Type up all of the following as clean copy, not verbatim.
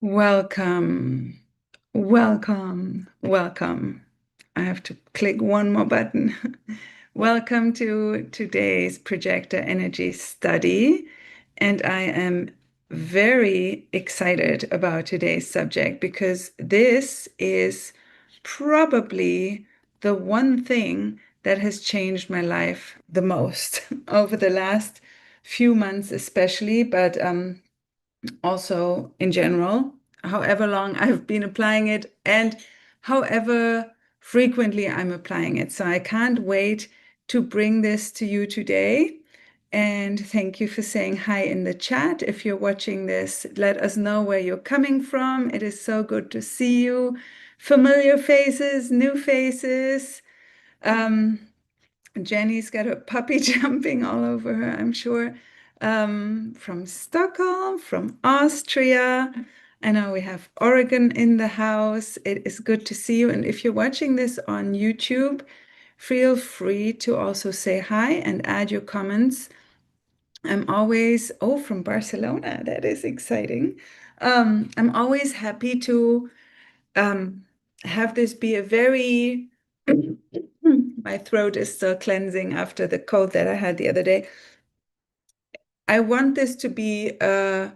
Welcome, welcome. I have to click one more button. Welcome to today's Projector Energy Study. And I am very excited about today's subject because this is probably the one thing that has changed my life the most over the last few months, especially, but also in general, however long I've been applying it and however frequently I'm applying it. So I can't wait to bring this to you today. And thank you for saying hi in the chat. If you're watching this, let us know where you're coming from. It is so good to see you. Familiar faces, new faces. Jenny's got a puppy jumping all over her, I'm sure. From Stockholm, from Austria. I know we have Oregon in the house. It is good to see you. And if you're watching this on YouTube, feel free to also say hi and add your comments. I'm always, oh, from Barcelona. That is exciting. I'm always happy to have this be a very my throat is still cleansing after the cold that I had the other day. I want this to be a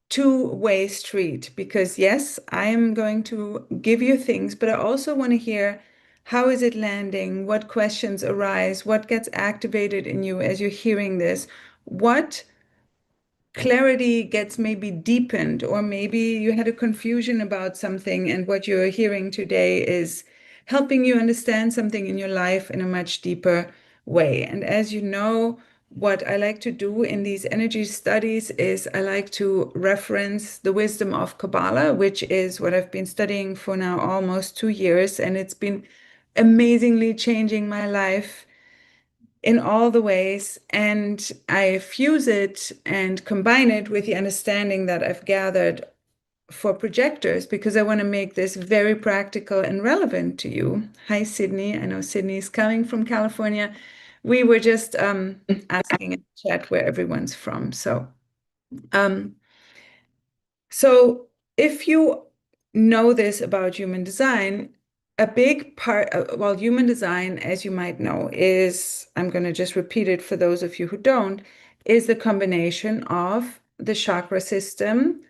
two-way street because yes, I am going to give you things, but I also want to hear how is it landing? What questions arise? What gets activated in you as you're hearing this? What clarity gets maybe deepened, or maybe you had a confusion about something, and what you're hearing today is helping you understand something in your life in a much deeper way. And as you know, what I like to do in these energy studies is I like to reference the wisdom of Kabbalah, which is what I've been studying for now almost 2 years, and it's been amazingly changing my life in all the ways, and I fuse it and combine it with the understanding that I've gathered for projectors because I want to make this very practical and relevant to you. Hi, Sydney. I know Sydney's coming from California. We were just asking in the chat where everyone's from. Um, so if you know this about human design, a big part, well, human design, as you might know, is, I'm going to just repeat it for those of you who don't, is the combination of the chakra system,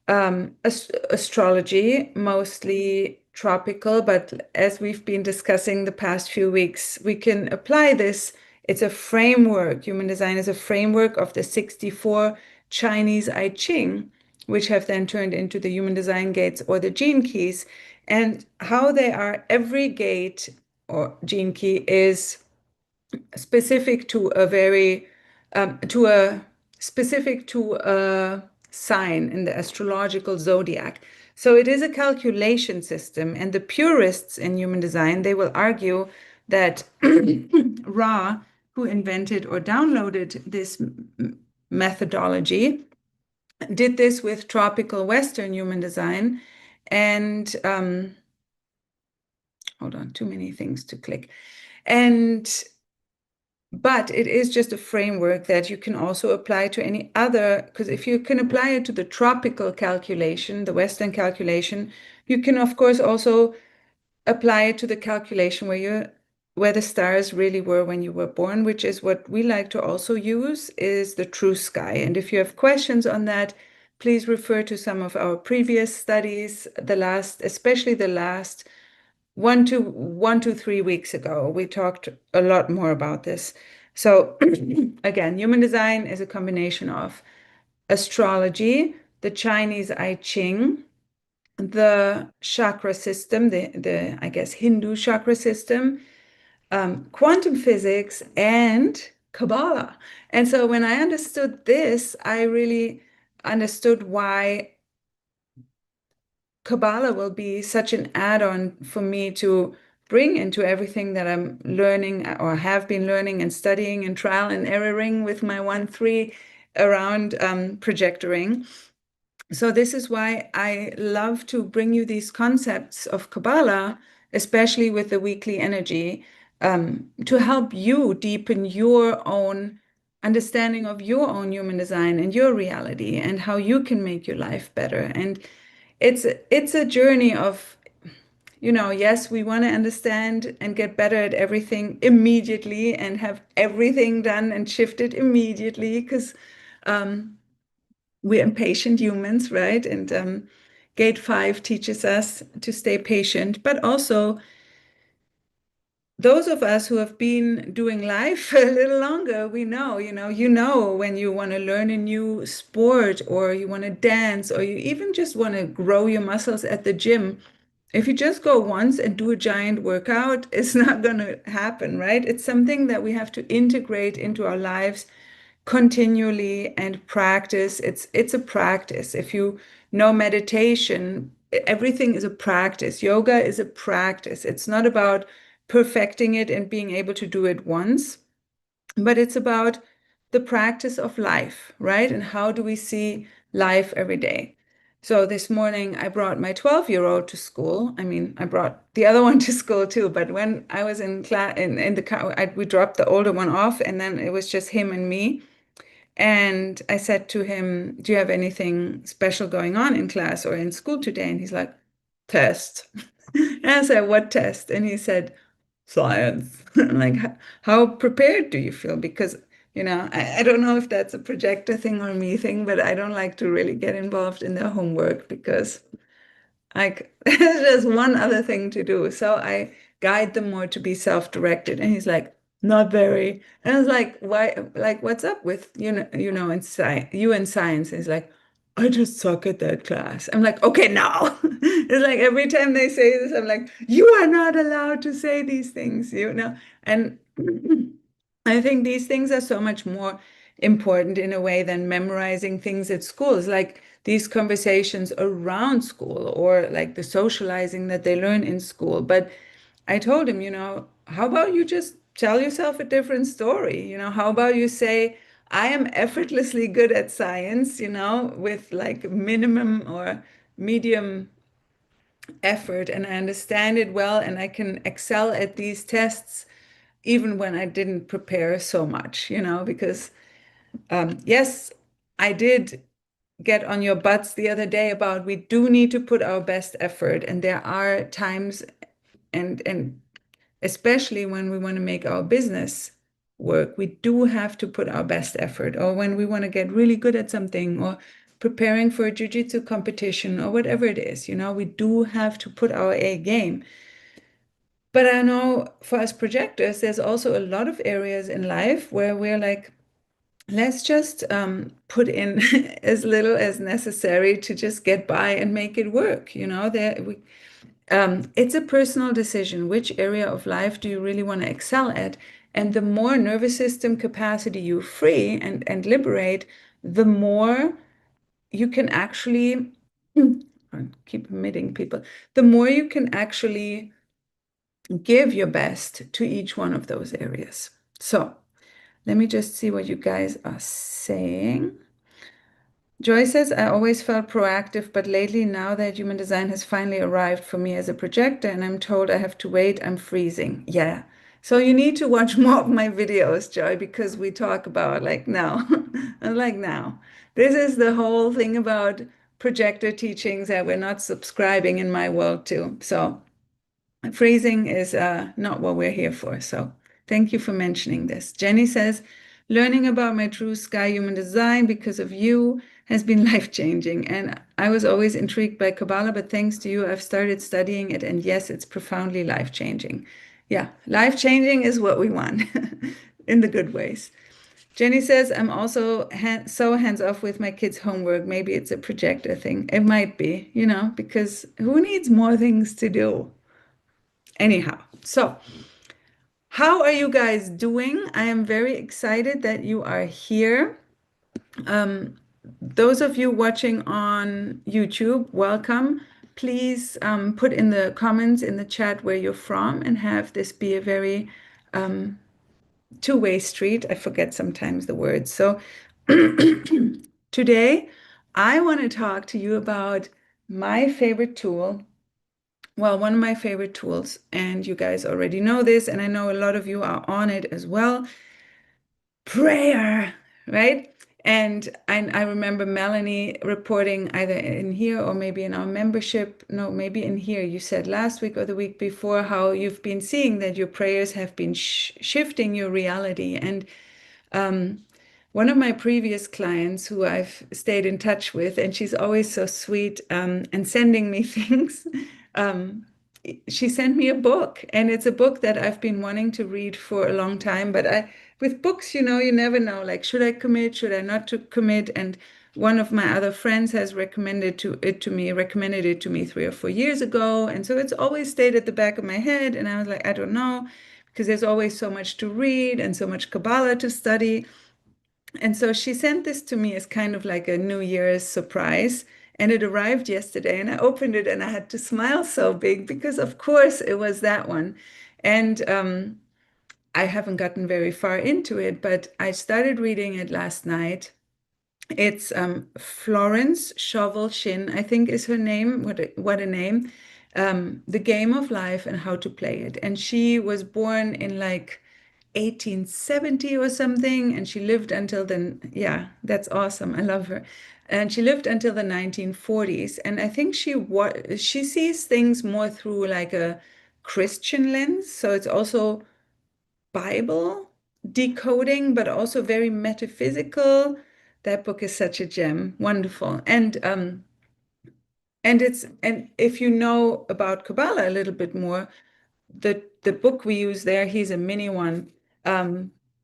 astrology, mostly tropical, but as we've been discussing the past few weeks, we can apply this. It's a framework. Human design is a framework of the 64 Chinese I-Ching, which have then turned into the human design gates or the gene keys. And how they are, every gate or gene key is specific to a very specific to a sign in the astrological zodiac. So it is a calculation system, and the purists in human design, they will argue that Ra, who invented or downloaded this methodology, did this with tropical Western human design. And hold on, too many things to click. But it is just a framework that you can also apply to any other, because if you can apply it to the tropical calculation, the Western calculation, you can of course also apply it to the calculation where the stars really were when you were born, which is what we like to also use, is the true sky. And if you have questions on that, please refer to some of our previous studies, especially the last 3 weeks ago. We talked a lot more about this. So again, human design is a combination of astrology, the Chinese I-Ching, the chakra system, the I guess Hindu chakra system, quantum physics, and Kabbalah. And so when I understood this, I really understood why Kabbalah will be such an add-on for me to bring into everything that I'm learning or have been learning and studying and trial and erroring with my 1-3 around projectoring. So this is why I love to bring you these concepts of Kabbalah, especially with the weekly energy, to help you deepen your own understanding of your own human design and your reality and how you can make your life better. And it's a journey of, yes, we want to understand and get better at everything immediately and have everything done and shifted immediately because we're impatient humans, right? And Gate 5 teaches us to stay patient, but also those of us who have been doing life a little longer, we know, when you want to learn a new sport or you want to dance or you even just want to grow your muscles at the gym. If you just go once and do a giant workout, it's not going to happen, right? It's something that we have to integrate into our lives continually and practice. It's a practice. If you know meditation, everything is a practice. Yoga is a practice. It's not about perfecting it and being able to do it once, but it's about the practice of life, right? And how do we see life every day? So this morning I brought my 12-year-old to school. I mean, I brought the other one to school too, but when I was in class in the car, we dropped the older one off and then it was just him and me. And I said to him, "Do you have anything special going on in class or in school today?" And he's like, "Test." And I said, "What test?" And he said, "Science." I'm like, how prepared do you feel? Because, I don't know if that's a projector thing or me thing, but I don't like to really get involved in their homework because like there's just one other thing to do. So I guide them more to be self-directed. And he's like, "Not very." And I was like, "Why? Like, what's up with, in science, you in science?" And he's like, "I just suck at that class." I'm like, "Okay, now." It's like every time they say this, I'm like, "You are not allowed to say these things, And I think these things are so much more important in a way than memorizing things at school. It's like these conversations around school or like the socializing that they learn in school. But I told him, how about you just tell yourself a different story? How about you say, "I am effortlessly good at science, with like minimum or medium effort, and I understand it well, and I can excel at these tests even when I didn't prepare so much, because yes, I did get on your butts the other day about we do need to put our best effort, and there are times and especially when we want to make our business work, we do have to put our best effort, or when we want to get really good at something, or preparing for a jiu-jitsu competition, or whatever it is, we do have to put our A game. But I know for us projectors, there's also a lot of areas in life where we're like, let's just put in as little as necessary to just get by and make it work. It's a personal decision. Which area of life do you really want to excel at? And the more nervous system capacity you free and liberate, the more you can actually I keep omitting people, the more you can actually give your best to each one of those areas. So let me just see what you guys are saying. Joy says, "I always felt proactive, but lately, now that human design has finally arrived for me as a projector and I'm told I have to wait, I'm freezing." Yeah. So you need to watch more of my videos, Joy, because we talk about like now. I'm like now. This is the whole thing about projector teachings that we're not subscribing in my world to. So freezing is not what we're here for. So thank you for mentioning this. Jenny says, "Learning about my true sky human design because of you has been life-changing. And I was always intrigued by Kabbalah, but thanks to you, I've started studying it. And yes, it's profoundly life-changing." Yeah, life-changing is what we want in the good ways. Jenny says, "I'm also so hands-off with my kids' homework. Maybe it's a projector thing." It might be, because who needs more things to do? Anyhow, so how are you guys doing? I am very excited that you are here. Those of you watching on YouTube, welcome. Please put in the comments in the chat where you're from and have this be a very two-way street. I forget sometimes the words. So today, I want to talk to you about my favorite tool. Well, one of my favorite tools, and you guys already know this, and I know a lot of you are on it as well, prayer, right? And I remember Melanie reporting either in here or maybe in our membership, no, maybe in here, you said last week or the week before how you've been seeing that your prayers have been shifting your reality. And one of my previous clients who I've stayed in touch with, and she's always so sweet and sending me things, she sent me a book, and it's a book that I've been wanting to read for a long time. But with books, you know, you never know, like, should I commit? Should I not to commit? And one of my other friends has recommended it to me 3 or 4 years ago. And so it's always stayed at the back of my head. And I was like, I don't know, because there's always so much to read and so much Kabbalah to study. And so she sent this to me as kind of like a New Year's surprise. And it arrived yesterday, and I opened it and I had to smile so big because, of course, it was that one. And I haven't gotten very far into it, but I started reading it last night. It's Florence Shovel Shin, I think is her name. What a name. The Game of Life and How to Play It. And she was born in like 1870 or something, and she lived until then. Yeah, that's awesome. I love her. And she lived until the 1940s. And I think she sees things more through like a Christian lens. So it's also Bible decoding, but also very metaphysical. That book is such a gem. Wonderful. And if you know about Kabbalah a little bit more, the book we use there, he's a mini one,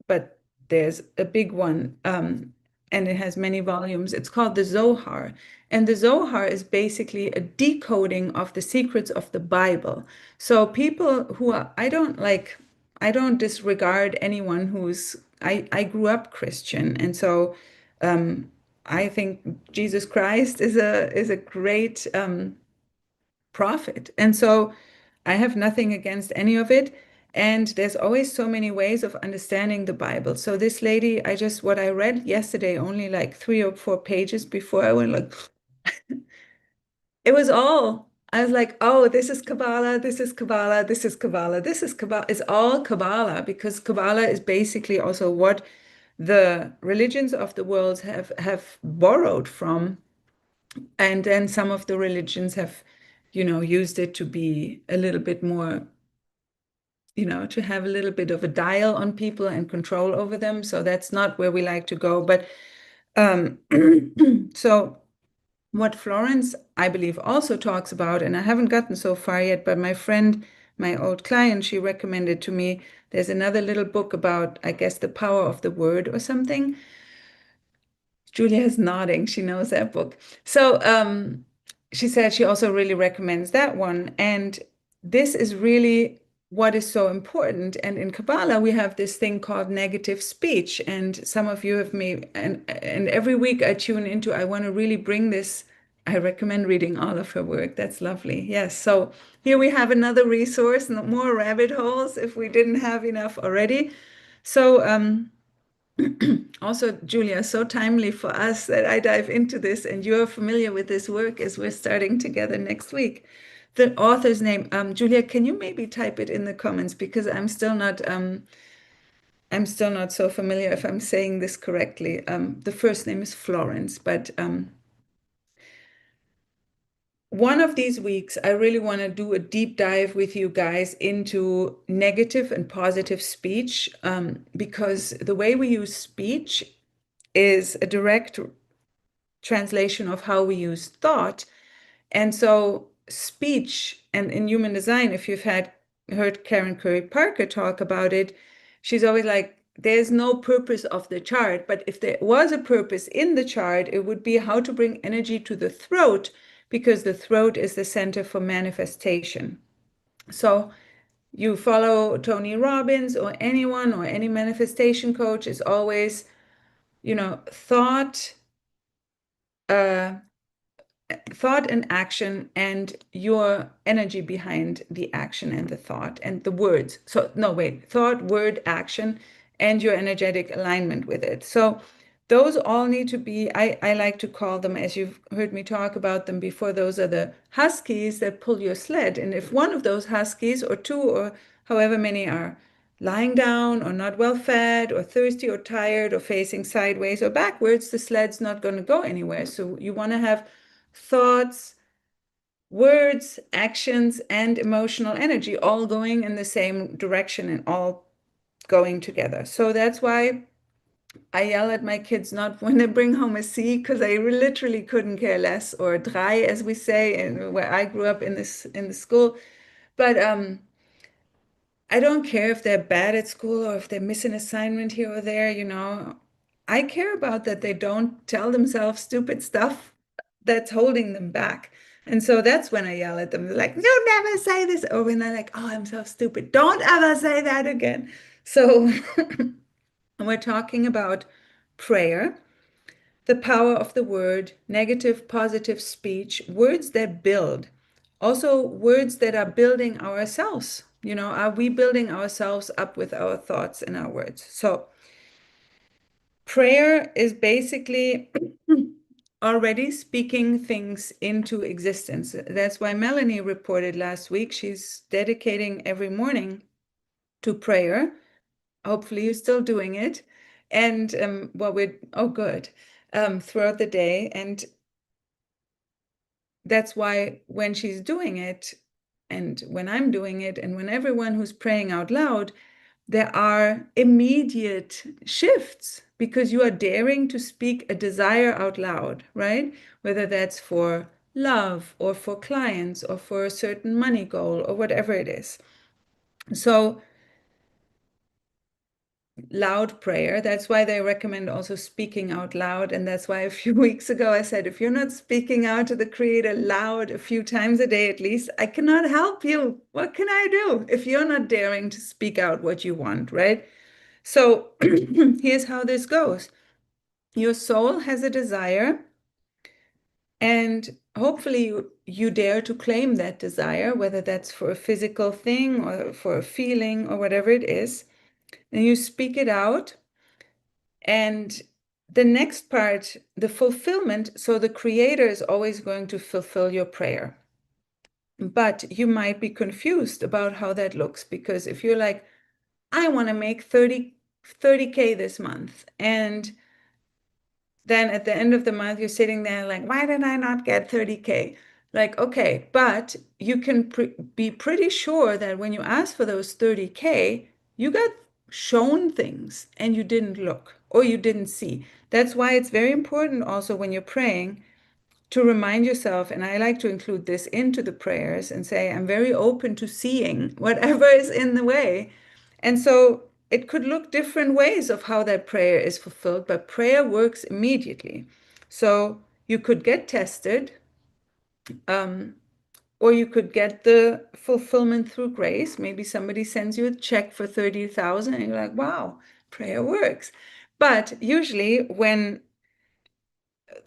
but there's a big one, and it has many volumes. It's called the Zohar, and the Zohar is basically a decoding of the secrets of the Bible. So people who are, I don't disregard anyone I grew up Christian, and so I think Jesus Christ is a great prophet. And so I have nothing against any of it. And there's always so many ways of understanding the Bible. So this lady, what I read yesterday, only like 3 or 4 pages before I went like, it was all, I was like, oh, this is Kabbalah, this is Kabbalah, this is Kabbalah, this is Kabbalah. It's all Kabbalah because Kabbalah is basically also what the religions of the world have borrowed from. And then some of the religions have, used it to be a little bit more, to have a little bit of a dial on people and control over them. So that's not where we like to go. But um, so what Florence, I believe, also talks about, and I haven't gotten so far yet, but my friend, my old client, she recommended to me, there's another little book about, I guess, the power of the word or something. Julia is nodding. She knows that book. So she said she also really recommends that one. And this is really what is so important. And in Kabbalah, we have this thing called negative speech. And some of you have me, and every week I tune into, I want to really bring this. I recommend reading all of her work. That's lovely. Yes. So here we have another resource, more rabbit holes if we didn't have enough already. So also, Julia, so timely for us that I dive into this, and you're familiar with this work as we're starting together next week. The author's name, Julia, can you maybe type it in the comments because I'm still not so familiar if I'm saying this correctly. The first name is Florence, but one of these weeks, I really want to do a deep dive with you guys into negative and positive speech, because the way we use speech is a direct translation of how we use thought. And so speech, and in human design, if you've heard Karen Curry Parker talk about it, she's always like, there's no purpose of the chart, but if there was a purpose in the chart, it would be how to bring energy to the throat, because the throat is the center for manifestation. So you follow Tony Robbins or anyone or any manifestation coach, is always, thought, uh, thought and action, and your energy behind the action and the thought and the words. So no, wait, thought, word, action, and your energetic alignment with it. So those all need to be, I like to call them, as you've heard me talk about them before, those are the Huskies that pull your sled. And if one of those Huskies or two or however many are lying down or not well fed or thirsty or tired or facing sideways or backwards, the sled's not going to go anywhere. So you want to have thoughts, words, actions, and emotional energy all going in the same direction and all going together. So that's why I yell at my kids not when they bring home a C, because I literally couldn't care less, or drei, as we say, and where I grew up in the school. But I don't care if they're bad at school or if they miss an assignment here or there, you know. I care about that they don't tell themselves stupid stuff that's holding them back. And so that's when I yell at them, like, you never say this. Or when they're like, oh, I'm so stupid. Don't ever say that again. So we're talking about prayer, the power of the word, negative, positive speech, words that build. Also, words that are building ourselves. You know, are we building ourselves up with our thoughts and our words? So, prayer is basically already speaking things into existence. That's why Melanie reported last week she's dedicating every morning to prayer. Hopefully, you're still doing it. And oh, good, throughout the day. And that's why when she's doing it, and when I'm doing it, and when everyone who's praying out loud, there are immediate shifts because you are daring to speak a desire out loud, right? Whether that's for love or for clients or for a certain money goal or whatever it is. So, loud prayer. That's why they recommend also speaking out loud. And that's why a few weeks ago I said, if you're not speaking out to the Creator loud a few times a day at least, I cannot help you. What can I do if you're not daring to speak out what you want, right? So here's how this goes. Your soul has a desire, and hopefully you dare to claim that desire, whether that's for a physical thing or for a feeling or whatever it is. And you speak it out. And the next part, the fulfillment, so the Creator is always going to fulfill your prayer. But you might be confused about how that looks, because if you're like, I want to make 30K this month, and then at the end of the month, you're sitting there like, why did I not get 30K? Like, okay, but you can be pretty sure that when you ask for those 30K, you got shown things and you didn't look or you didn't see. That's why it's very important also when you're praying to remind yourself, and I like to include this into the prayers and say, I'm very open to seeing whatever is in the way. And so it could look different ways of how that prayer is fulfilled, but prayer works immediately. So you could get tested, or you could get the fulfillment through grace. Maybe somebody sends you a check for 30,000 and you're like, wow, prayer works. But usually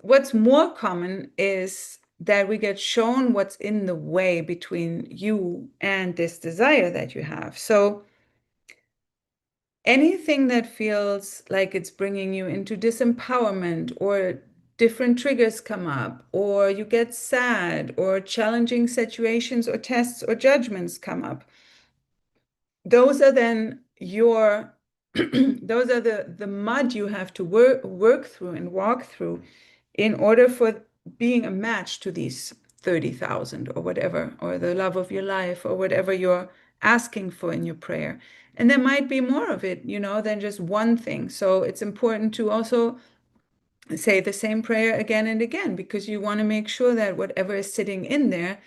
what's more common is that we get shown what's in the way between you and this desire that you have. So anything that feels like it's bringing you into disempowerment, or different triggers come up, or you get sad, or challenging situations or tests or judgments come up, those are then your those are the mud you have to work through and walk through in order for being a match to these 30,000 or whatever, or the love of your life, or whatever you're asking for in your prayer. And there might be more of it, you know, than just one thing. So it's important to also say the same prayer again and again, because you want to make sure that whatever is sitting in there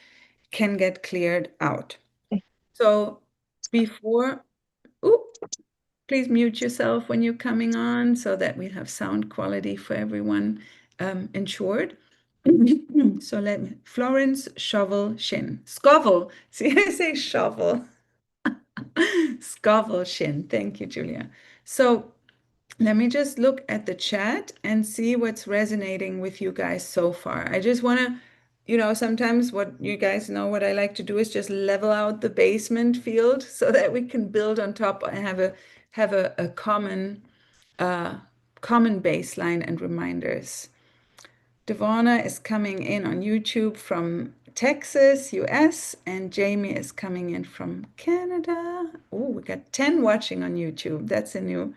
can get cleared out. So before, ooh, please mute yourself when you're coming on so that we have sound quality for everyone ensured. So let me, Florence Shovel Shin. Scovel. See, I say shovel. Scovel Shin. Thank you, Julia. So let me just look at the chat and see what's resonating with you guys so far. I just want to, you know, sometimes what you guys know, what I like to do is just level out the basement field so that we can build on top and have a common baseline and reminders. Devona is coming in on YouTube from Texas, US, and Jamie is coming in from Canada. Oh, we got 10 watching on YouTube. It's a new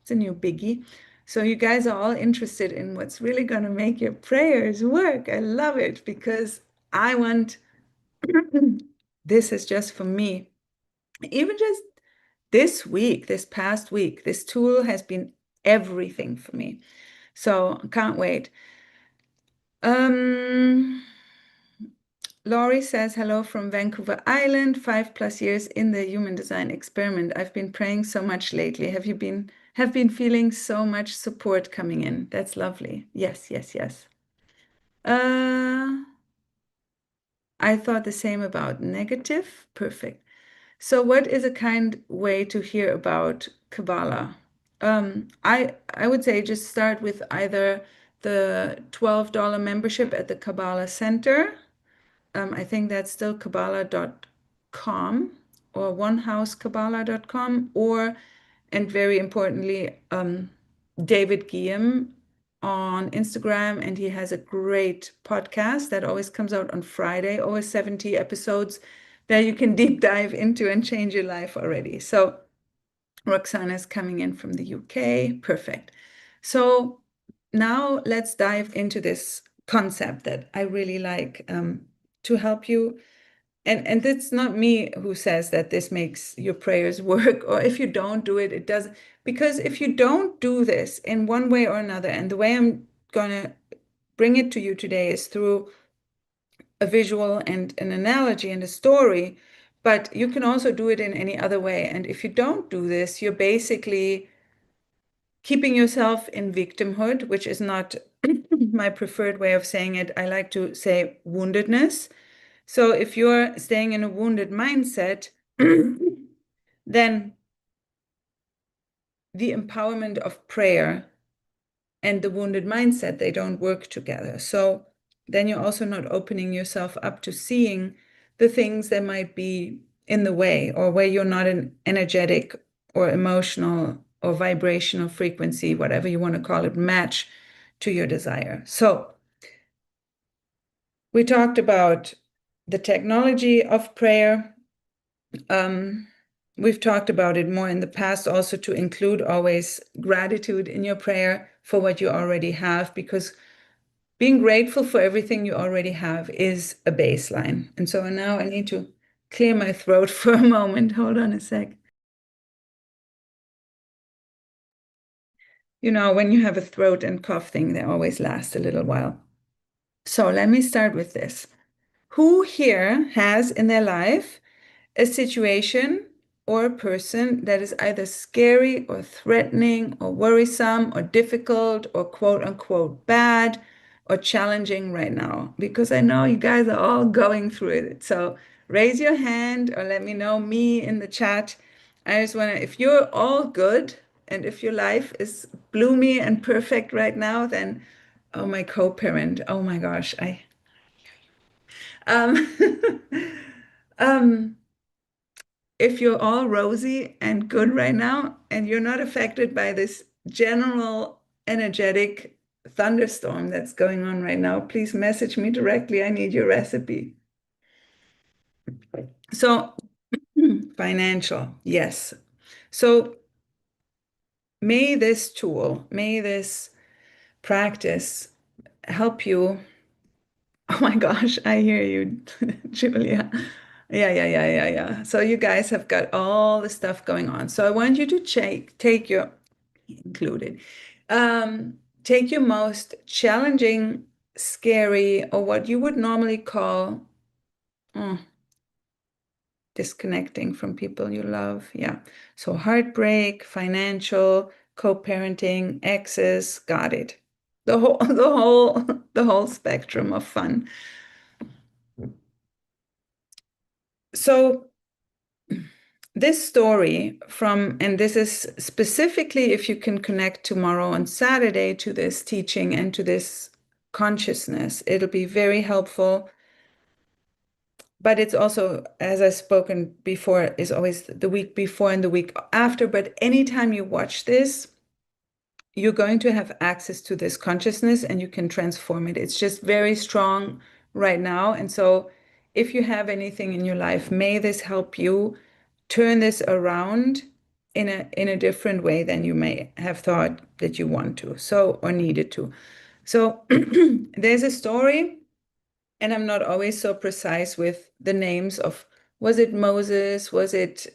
biggie. So you guys are all interested in what's really going to make your prayers work. I love it because I want this is just for me. Even just this week, this past week, this tool has been everything for me. So can't wait. Laurie says, hello from Vancouver Island, 5+ years in the human design experiment. I've been praying so much lately. Have been feeling so much support coming in. That's lovely. Yes, yes, yes. I thought the same about negative. Perfect. So what is a kind way to hear about Kabbalah? I would say just start with either the $12 membership at the Kabbalah Center. I think that's still Kabbalah.com or onehousekabbalah.com, or, and very importantly, David Guillaume on Instagram, and he has a great podcast that always comes out on Friday, always 70 episodes that you can deep dive into and change your life already. So Roxana is coming in from the UK. Perfect. So now let's dive into this concept that I really like to help you. And it's not me who says that this makes your prayers work, or if you don't do it, it doesn't. Because if you don't do this in one way or another, and the way I'm going to bring it to you today is through a visual and an analogy and a story, but you can also do it in any other way. And if you don't do this, you're basically keeping yourself in victimhood, which is not my preferred way of saying it. I like to say woundedness. So if you're staying in a wounded mindset, then the empowerment of prayer and the wounded mindset, they don't work together. So then you're also not opening yourself up to seeing the things that might be in the way, or where you're not an energetic or emotional or vibrational frequency, whatever you want to call it, match to your desire. So we talked about the technology of prayer. We've talked about it more in the past, also to include always gratitude in your prayer for what you already have, because being grateful for everything you already have is a baseline. And so now I need to clear my throat for a moment. Hold on a sec. You know, when you have a throat and cough thing, they always last a little while. So let me start with this. Who here has in their life a situation or a person that is either scary or threatening or worrisome or difficult or quote unquote bad or challenging right now? Because I know you guys are all going through it. So raise your hand or let me know, me in the chat. I just want to, if you're all good and if your life is bloomy and perfect right now, then oh, my co-parent, oh my gosh, um, um, if you're all rosy and good right now and you're not affected by this general energetic thunderstorm that's going on right now, please message me directly. I need your recipe. So, financial, yes. So, may this tool, may this practice help you. Oh my gosh, I hear you, Julia. Yeah. So you guys have got all the stuff going on. So I want you to take your included. Take your most challenging, scary, or what you would normally call disconnecting from people you love. Yeah. So heartbreak, financial, co-parenting, exes, got it. The whole spectrum of fun. So this story from, and this is specifically if you can connect tomorrow on Saturday to this teaching and to this consciousness, it'll be very helpful. But it's also, as I've spoken before, is always the week before and the week after. But anytime you watch this, you're going to have access to this consciousness and you can transform it. It's just very strong right now. And so if you have anything in your life, may this help you turn this around in a different way than you may have thought that you want to, so or needed to. So there's a story, and I'm not always so precise with the names of, was it Moses? Was it,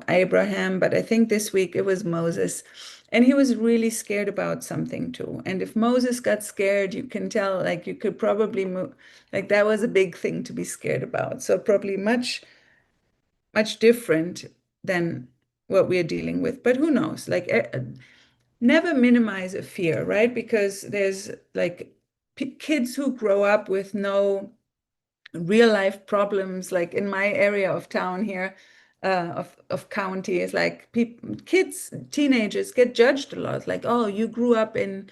Abraham? But I think this week it was Moses. And he was really scared about something too. And if Moses got scared, you can tell, like, you could probably move, like, that was a big thing to be scared about. So probably much, much different than what we're dealing with. But who knows? Like, never minimize a fear, right? Because there's like kids who grow up with no real life problems, like in my area of town here, of county, is like kids, teenagers get judged a lot. Like, oh, you grew up in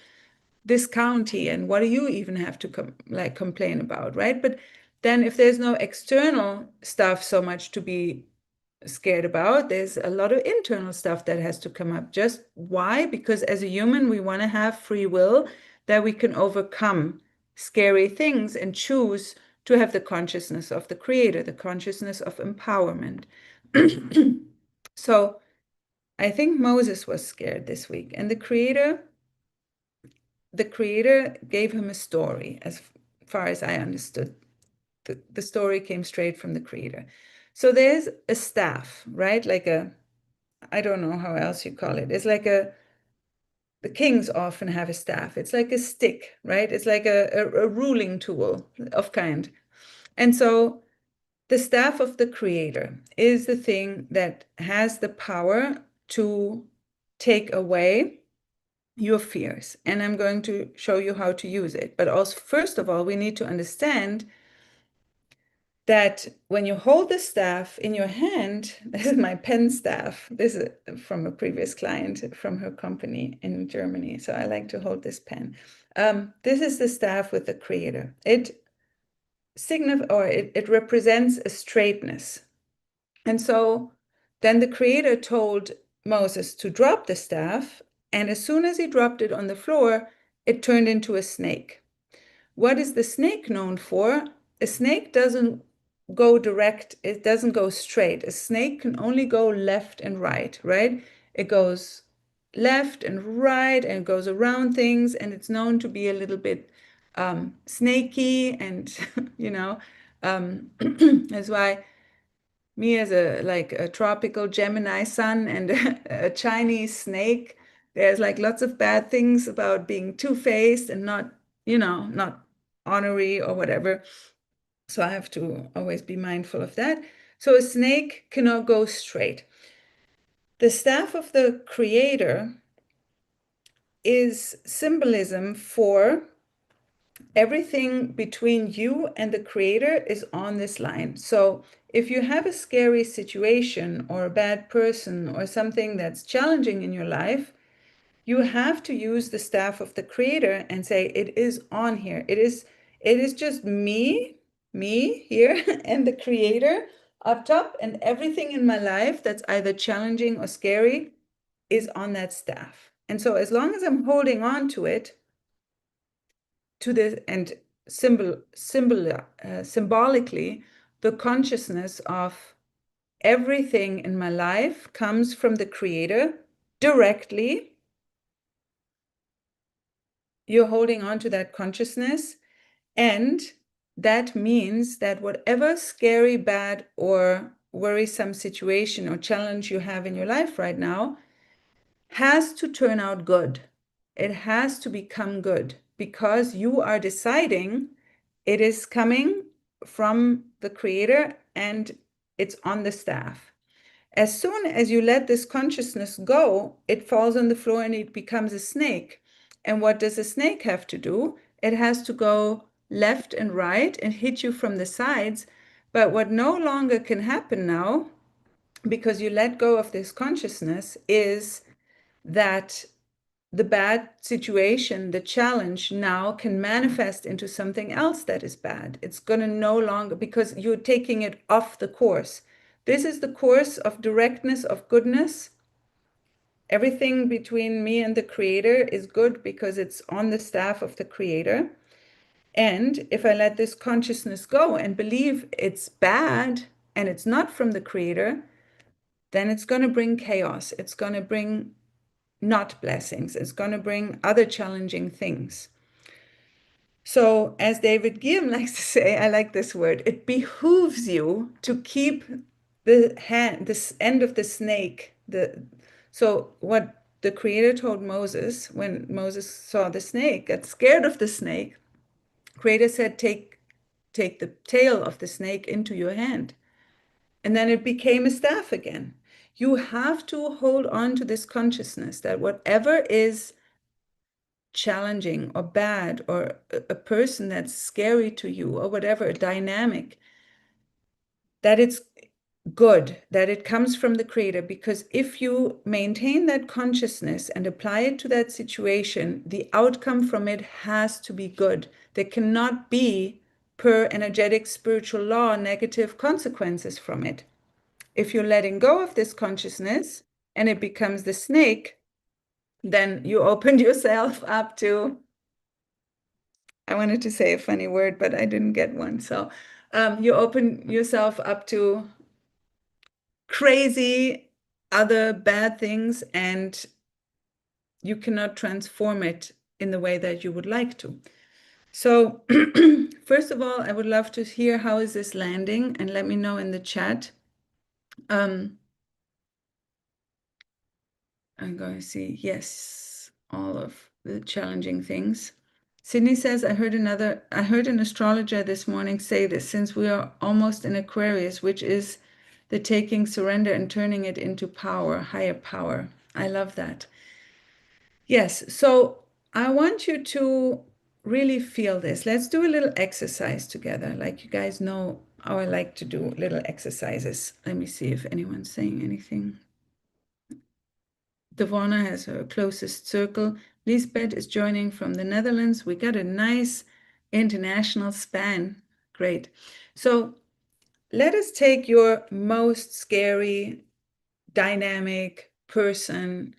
this county, and what do you even have to complain about, right? But then if there's no external stuff so much to be scared about, there's a lot of internal stuff that has to come up. Just why? Because as a human, we want to have free will, that we can overcome scary things and choose to have the consciousness of the creator, the consciousness of empowerment. So I think Moses was scared this week, and the creator gave him a story, as far as I understood. The story came straight from the creator. So there's a staff, right? Like I don't know how else you call it. It's like the kings often have a staff. It's like a stick, right? It's like a ruling tool of kind. And so the staff of the creator is the thing that has the power to take away your fears. And I'm going to show you how to use it. But also, first of all, we need to understand that when you hold the staff in your hand, this is my pen staff. This is from a previous client from her company in Germany. So I like to hold this pen. This is the staff with the creator. It represents a straightness. And so then the creator told Moses to drop the staff. And as soon as he dropped it on the floor, it turned into a snake. What is the snake known for? A snake doesn't go direct, it doesn't go straight. A snake can only go left and right, right? It goes left and right and goes around things, and it's known to be a little bit snaky, and that's why me as a tropical Gemini sun and a Chinese snake, there's like lots of bad things about being two-faced and not honorary or whatever. So I have to always be mindful of that. So a snake cannot go straight. The staff of the creator is symbolism for everything between you and the creator is on this line. So if you have a scary situation or a bad person or something that's challenging in your life, you have to use the staff of the creator and say, it is on here. It is just me here and the creator up top, and everything in my life that's either challenging or scary is on that staff. And so as long as I'm holding on to it, to this, and symbolically, the consciousness of everything in my life comes from the creator directly. You're holding on to that consciousness, and that means that whatever scary, bad, or worrisome situation or challenge you have in your life right now has to turn out good. It has to become good, because you are deciding it is coming from the creator and it's on the staff. As soon as you let this consciousness go, it falls on the floor and it becomes a snake. And what does a snake have to do? It has to go left and right and hit you from the sides. But what no longer can happen now, because you let go of this consciousness, is that the bad situation, the challenge now can manifest into something else that is bad. It's going to no longer, because you're taking it off the course. This is the course of directness, of goodness. Everything between me and the creator is good because it's on the staff of the creator. And if I let this consciousness go and believe it's bad and it's not from the creator, then it's going to bring chaos. It's going to bring not blessings. It's going to bring other challenging things. So, as David Guillaume likes to say, I like this word, it behooves you to keep this end of the snake. So what the creator told Moses when Moses saw the snake, got scared of the snake, creator said, take the tail of the snake into your hand. And then it became a staff again. You have to hold on to this consciousness that whatever is challenging or bad or a person that's scary to you or whatever, a dynamic, that it's good, that it comes from the creator. Because if you maintain that consciousness and apply it to that situation, the outcome from it has to be good. There cannot be, per energetic spiritual law, negative consequences from it. If you're letting go of this consciousness and it becomes the snake, then you opened yourself up to, I wanted to say a funny word, but I didn't get one. So you open yourself up to crazy other bad things, and you cannot transform it in the way that you would like to. So first of all, I would love to hear how is this landing, and let me know in the chat. I'm going to see, yes, all of the challenging things. Sydney says, I heard an astrologer this morning say this, since we are almost in Aquarius, which is the taking surrender and turning it into power, higher power. I love that. Yes, so I want you to really feel this. Let's do a little exercise together. Like you guys know how I like to do little exercises. Let me see if anyone's saying anything. Devona has her closest circle. Lisbeth is joining from the Netherlands. We got a nice international span. Great. So let us take your most scary, dynamic person,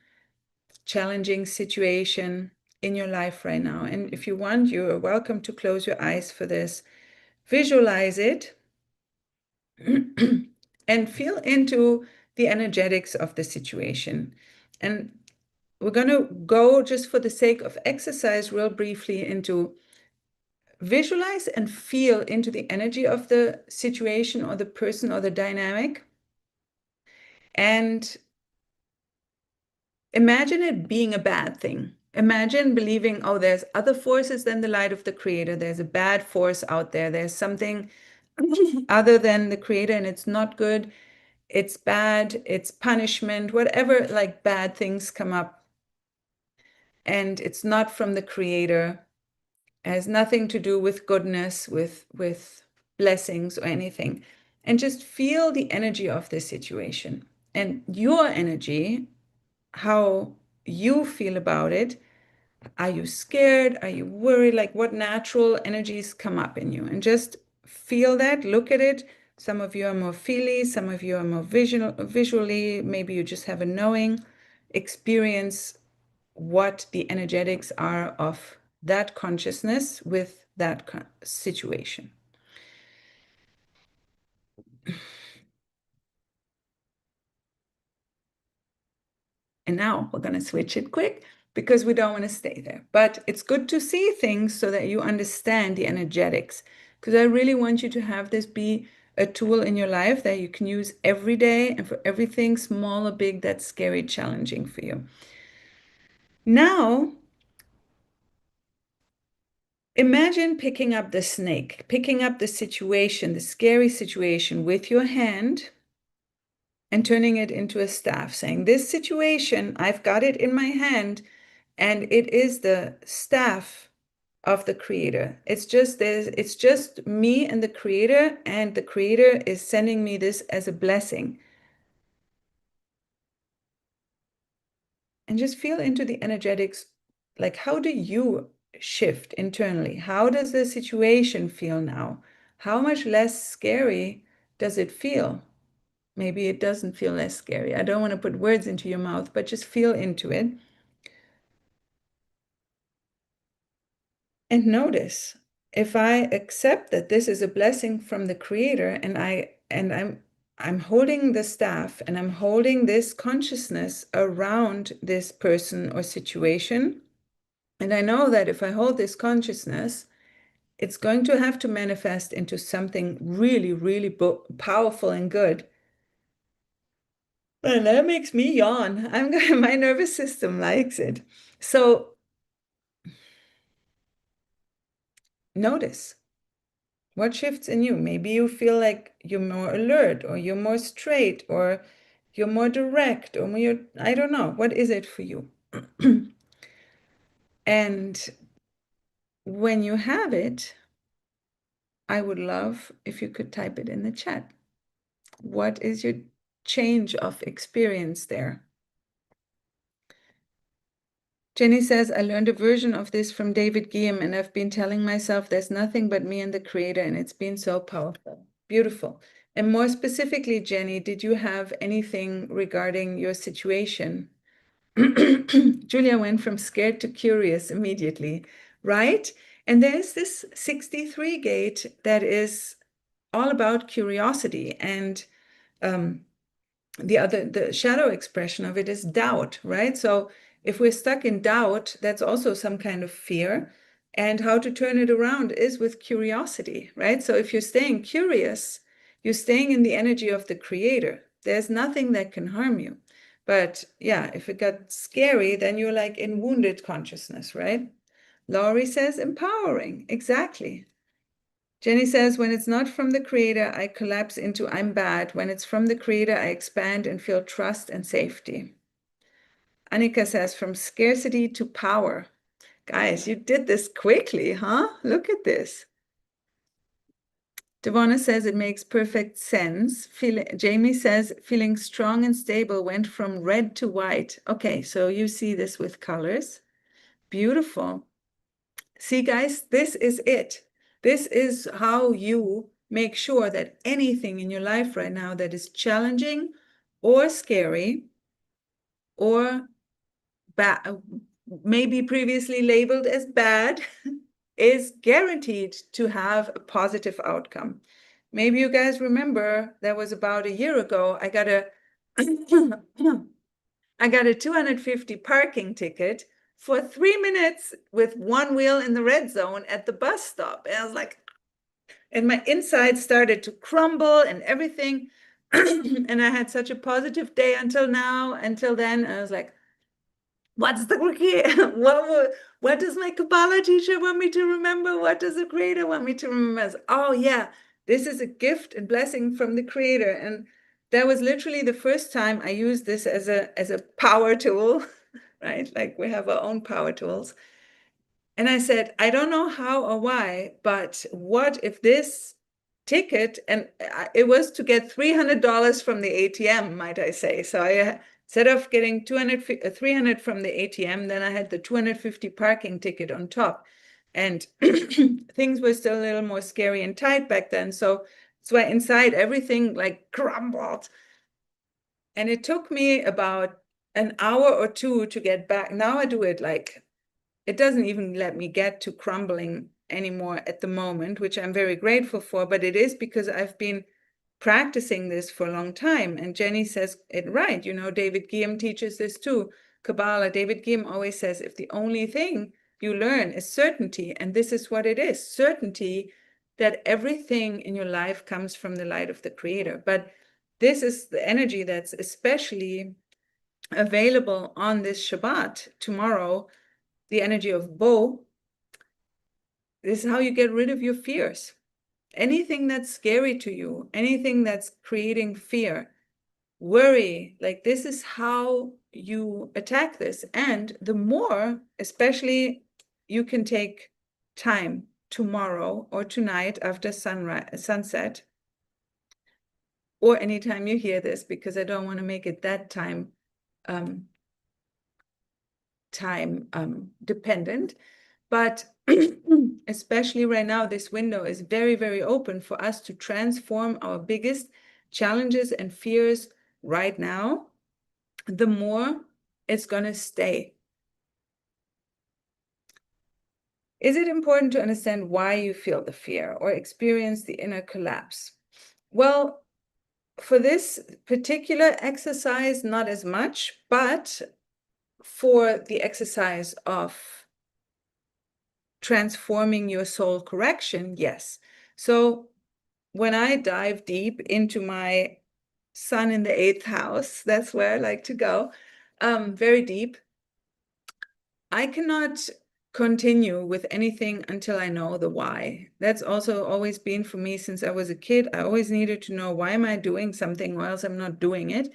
challenging situation in your life right now. And if you want, you are welcome to close your eyes for this. Visualize it and feel into the energetics of the situation. And we're going to go, just for the sake of exercise, real briefly into visualize and feel into the energy of the situation or the person or the dynamic. And imagine it being a bad thing. Imagine believing, oh, there's other forces than the light of the creator. There's a bad force out there. There's something other than the creator, and it's not good. It's bad. It's punishment, whatever, like bad things come up. And it's not from the creator. It has nothing to do with goodness, with blessings or anything. And just feel the energy of this situation and your energy, how you feel about it. Are you scared? Are you worried? Like what natural energies come up in you? And just feel that, look at it. Some of you are more feely, some of you are more visually, maybe you just have a knowing. Experience what the energetics are of that consciousness with that situation. And now we're going to switch it quick because we don't want to stay there. But it's good to see things so that you understand the energetics, because I really want you to have this be a tool in your life that you can use every day and for everything small or big that's scary, challenging for you. Now, imagine picking up the snake, picking up the situation, the scary situation with your hand and turning it into a staff, saying, this situation, I've got it in my hand, and it is the staff of the creator. It's just me and the creator, and the creator is sending me this as a blessing. And just feel into the energetics, like how do you shift internally? How does the situation feel now? How much less scary does it feel? Maybe it doesn't feel less scary. I don't want to put words into your mouth, but just feel into it. And notice if I accept that this is a blessing from the Creator, and I'm holding the staff and I'm holding this consciousness around this person or situation, and I know that if I hold this consciousness, it's going to have to manifest into something really, really powerful and good. And that makes me yawn. My nervous system likes it. So notice what shifts in you. Maybe you feel like you're more alert, or you're more straight, or you're more direct, or I don't know. What is it for you? And when you have it, I would love if you could type it in the chat. What is your change of experience there? Jenny says, I learned a version of this from David Guillaume, and I've been telling myself there's nothing but me and the Creator, and it's been so powerful. Beautiful. And more specifically, Jenny, did you have anything regarding your situation? Julia went from scared to curious immediately, right? And there's this 63 gate that is all about curiosity, and the shadow expression of it is doubt, right? So if we're stuck in doubt, that's also some kind of fear. And how to turn it around is with curiosity, right? So if you're staying curious, you're staying in the energy of the Creator. There's nothing that can harm you. But yeah, if it got scary, then you're like in wounded consciousness, right? Laurie says empowering. Exactly. Jenny says, when it's not from the Creator, I collapse into I'm bad. When it's from the Creator, I expand and feel trust and safety. Annika says, from scarcity to power. Guys, you did this quickly, huh? Look at this. Devona says it makes perfect sense. Jamie says, feeling strong and stable, went from red to white. Okay, so you see this with colors. Beautiful. See, guys, this is it. This is how you make sure that anything in your life right now that is challenging or scary or maybe previously labeled as bad is guaranteed to have a positive outcome. Maybe you guys remember that was about a year ago, I got a I got a 250 parking ticket for 3 minutes with one wheel in the red zone at the bus stop. And I was like, and my insides started to crumble and everything. And I had such a positive day until now. Until then, I was like, what's the what does my Kabbalah teacher want me to remember? What does the Creator want me to remember? Oh yeah, this is a gift and blessing from the Creator. And that was literally the first time I used this as a power tool, right? Like we have our own power tools. And I said, I don't know how or why, but what if this ticket, and it was to get $300 from the ATM, might I say. So I, instead of getting 300 from the ATM, then I had the 250 parking ticket on top. And things were still a little more scary and tight back then. So that's why inside everything like crumbled. And it took me about an hour or two to get back. Now I do it like, it doesn't even let me get to crumbling anymore at the moment, which I'm very grateful for, but it is because I've been practicing this for a long time. And Jenny says it right. You know, David Guillaume teaches this too. Kabbalah, David Guillaume always says, if the only thing you learn is certainty, and this is what it is, certainty that everything in your life comes from the light of the Creator. But this is the energy that's especially available on this Shabbat tomorrow, the energy of Bo. This is how you get rid of your fears. Anything that's scary to you, anything that's creating fear, worry, like this is how you attack this. And the more, especially, you can take time tomorrow or tonight after sunset, or anytime you hear this, because I don't want to make it that time dependent. But especially right now, this window is very, very open for us to transform our biggest challenges and fears right now. The more it's going to stay. Is it important to understand why you feel the fear or experience the inner collapse? Well, for this particular exercise, not as much, but for the exercise of transforming your soul correction, yes. So when I dive deep into my sun in the 8th house, that's where I like to go, very deep, I cannot continue with anything until I know the why. That's also always been for me since I was a kid. I always needed to know, why am I doing something or else I'm not doing it?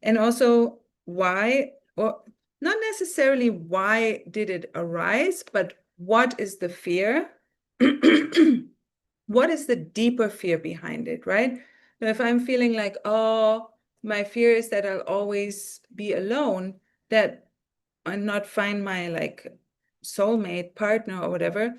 And also why, or not necessarily why did it arise, but what is the fear? What is the deeper fear behind it, right? So if I'm feeling like, oh, my fear is that I'll always be alone, that and not find my like soulmate partner or whatever,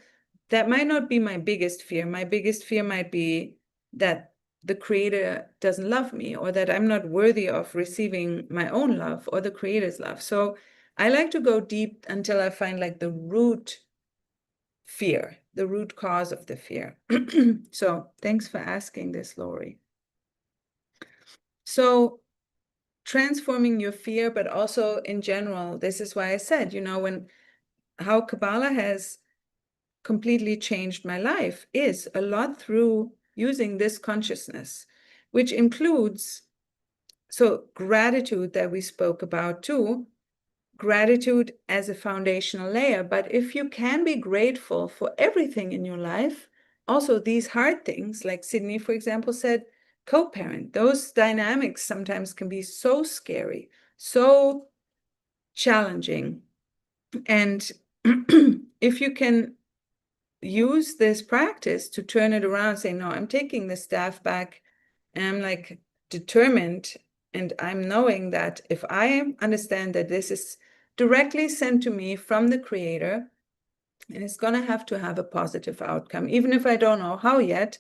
that might not be my biggest fear. My biggest fear might be that the creator doesn't love me, or that I'm not worthy of receiving my own love or the creator's love. So I like to go deep until I find like the root fear, the root cause of the fear. So thanks for asking this, Lori. So transforming your fear, but also in general, this is why I said, when how Kabbalah has completely changed my life is a lot through using this consciousness, which includes, so gratitude that we spoke about too, gratitude as a foundational layer. But if you can be grateful for everything in your life, also these hard things, like Sydney, for example, said, co-parent, those dynamics sometimes can be so scary, so challenging. And if you can use this practice to turn it around, say, no, I'm taking the staff back, and I'm like determined, and I'm knowing that if I understand that this is directly sent to me from the creator, and it's going to have a positive outcome, even if I don't know how yet,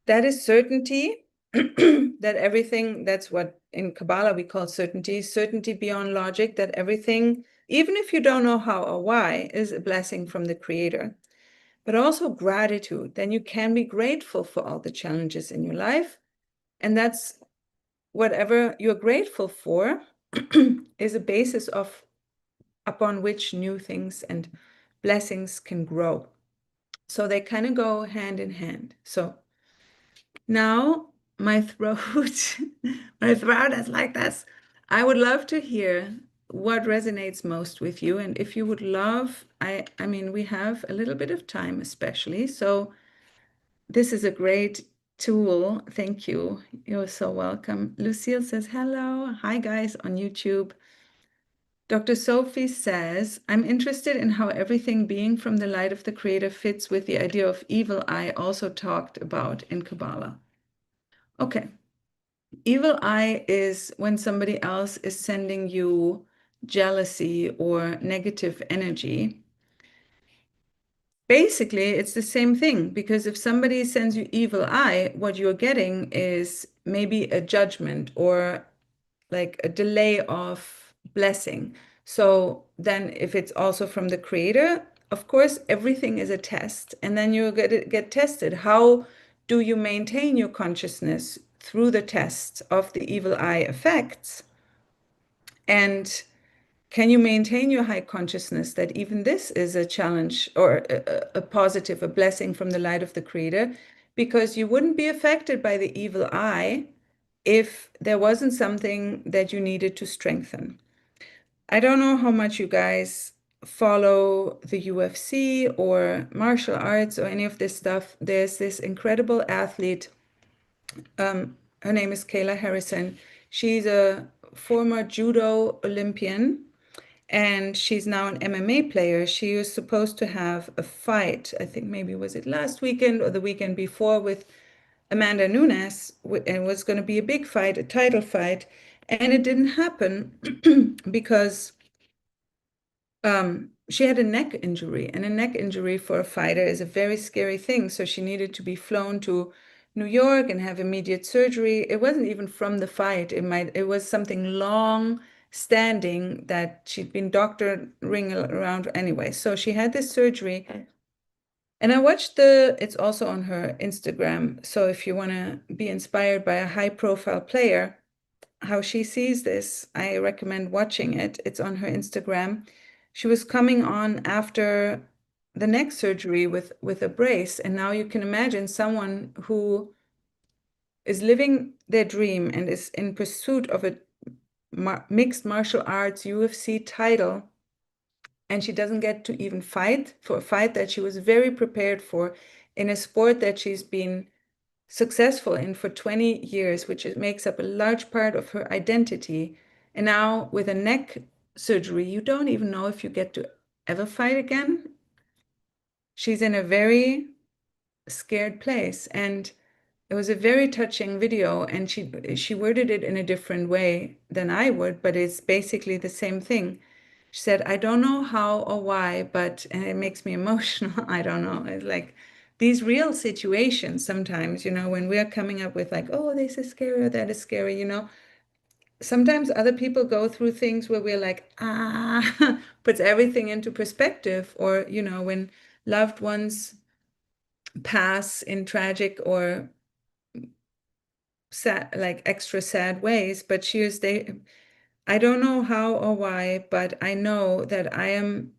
that is certainty. That everything, that's what in Kabbalah we call certainty beyond logic, that everything, even if you don't know how or why, is a blessing from the creator. But also gratitude. Then you can be grateful for all the challenges in your life. And that's whatever you're grateful for is a basis upon which new things and blessings can grow. So they kind of go hand in hand. So now my throat, my throat is like this. I would love to hear what resonates most with you. And if you would love, I mean, we have a little bit of time, especially. So this is a great tool. Thank you. You're so welcome. Lucille says, hello. Hi, guys, on YouTube. Dr. Sophie says, I'm interested in how everything being from the light of the creator fits with the idea of evil eye also talked about in Kabbalah. Okay. Evil eye is when somebody else is sending you jealousy or negative energy. Basically, it's the same thing, because if somebody sends you evil eye, what you're getting is maybe a judgment or like a delay of blessing. So then if it's also from the creator, of course, everything is a test. And then you get tested. How do you maintain your consciousness through the test of the evil eye effects? And can you maintain your high consciousness that even this is a challenge or a positive, a blessing from the light of the creator? Because you wouldn't be affected by the evil eye if there wasn't something that you needed to strengthen. I don't know how much you guys follow the UFC or martial arts or any of this stuff. There's this incredible athlete. Her name is Kayla Harrison. She's a former judo Olympian, and she's now an MMA player. She was supposed to have a fight, I think maybe was it last weekend or the weekend before, with Amanda Nunes, and it was going to be a big fight, a title fight, and it didn't happen because she had a neck injury, and a neck injury for a fighter is a very scary thing. So she needed to be flown to New York and have immediate surgery. It wasn't even from the fight. It was something long standing that she'd been doctoring around anyway. So she had this surgery. And I watched it's also on her Instagram. So if you want to be inspired by a high profile player, how she sees this, I recommend watching it. It's on her Instagram. She was coming on after the neck surgery with a brace. And now you can imagine someone who is living their dream and is in pursuit of a mixed martial arts UFC title, and she doesn't get to even fight for a fight that she was very prepared for in a sport that she's been successful in for 20 years, which makes up a large part of her identity. And now with a neck surgery, you don't even know if you get to ever fight again. She's in a very scared place. And it was a very touching video, and she worded it in a different way than I would, but it's basically the same thing. She said, I don't know how or why, but, and it makes me emotional. I don't know. It's like these real situations sometimes, when we are coming up with like, oh, this is scary or that is scary, sometimes other people go through things where we're like, puts everything into perspective. Or, when loved ones pass in tragic or sad, like extra sad ways, but I don't know how or why, but I know that I am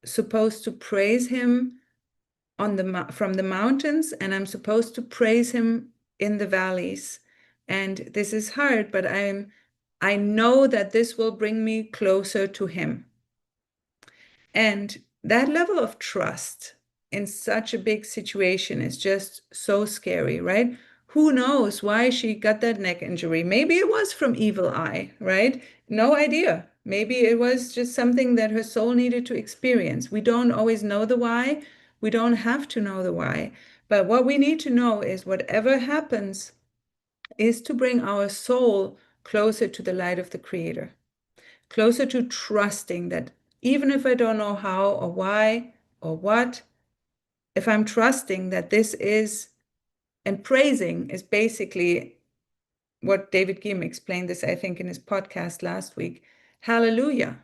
supposed to praise him from the mountains, and I'm supposed to praise him in the valleys. And this is hard, but I know that this will bring me closer to him. And that level of trust in such a big situation is just so scary, right? Who knows why she got that neck injury? Maybe it was from evil eye, right? No idea. Maybe it was just something that her soul needed to experience. We don't always know the why. We don't have to know the why. But what we need to know is whatever happens is to bring our soul closer to the light of the Creator, closer to trusting that even if I don't know how or why or what, if I'm trusting that this is, and praising is basically what David Geim explained this, I think, in his podcast last week. Hallelujah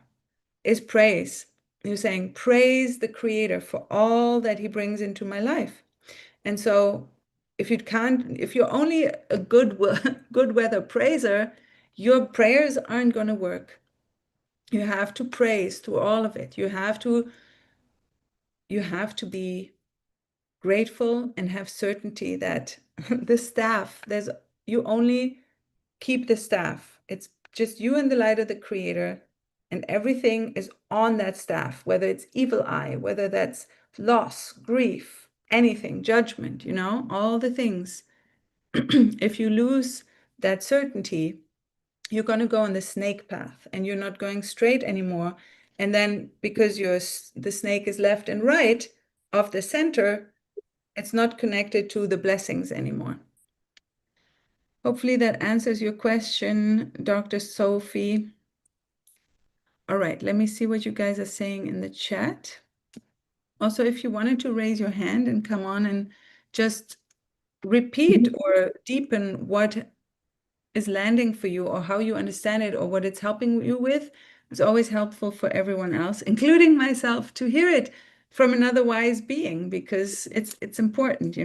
is praise. You're saying, praise the Creator for all that He brings into my life. And so if you're only a good weather praiser, your prayers aren't going to work. You have to praise through all of it. You have to be grateful and have certainty that the staff, you only keep the staff. It's just you and the light of the Creator, and everything is on that staff, whether it's evil eye, whether that's loss, grief, anything, judgment, all the things. If you lose that certainty, you're going to go on the snake path and you're not going straight anymore. And then because the snake is left and right of the center, it's not connected to the blessings anymore. Hopefully that answers your question, Dr. Sophie. All right, let me see what you guys are saying in the chat. Also, if you wanted to raise your hand and come on and just repeat or deepen what is landing for you or how you understand it or what it's helping you with, it's always helpful for everyone else, including myself, to hear it from another wise being, because it's important,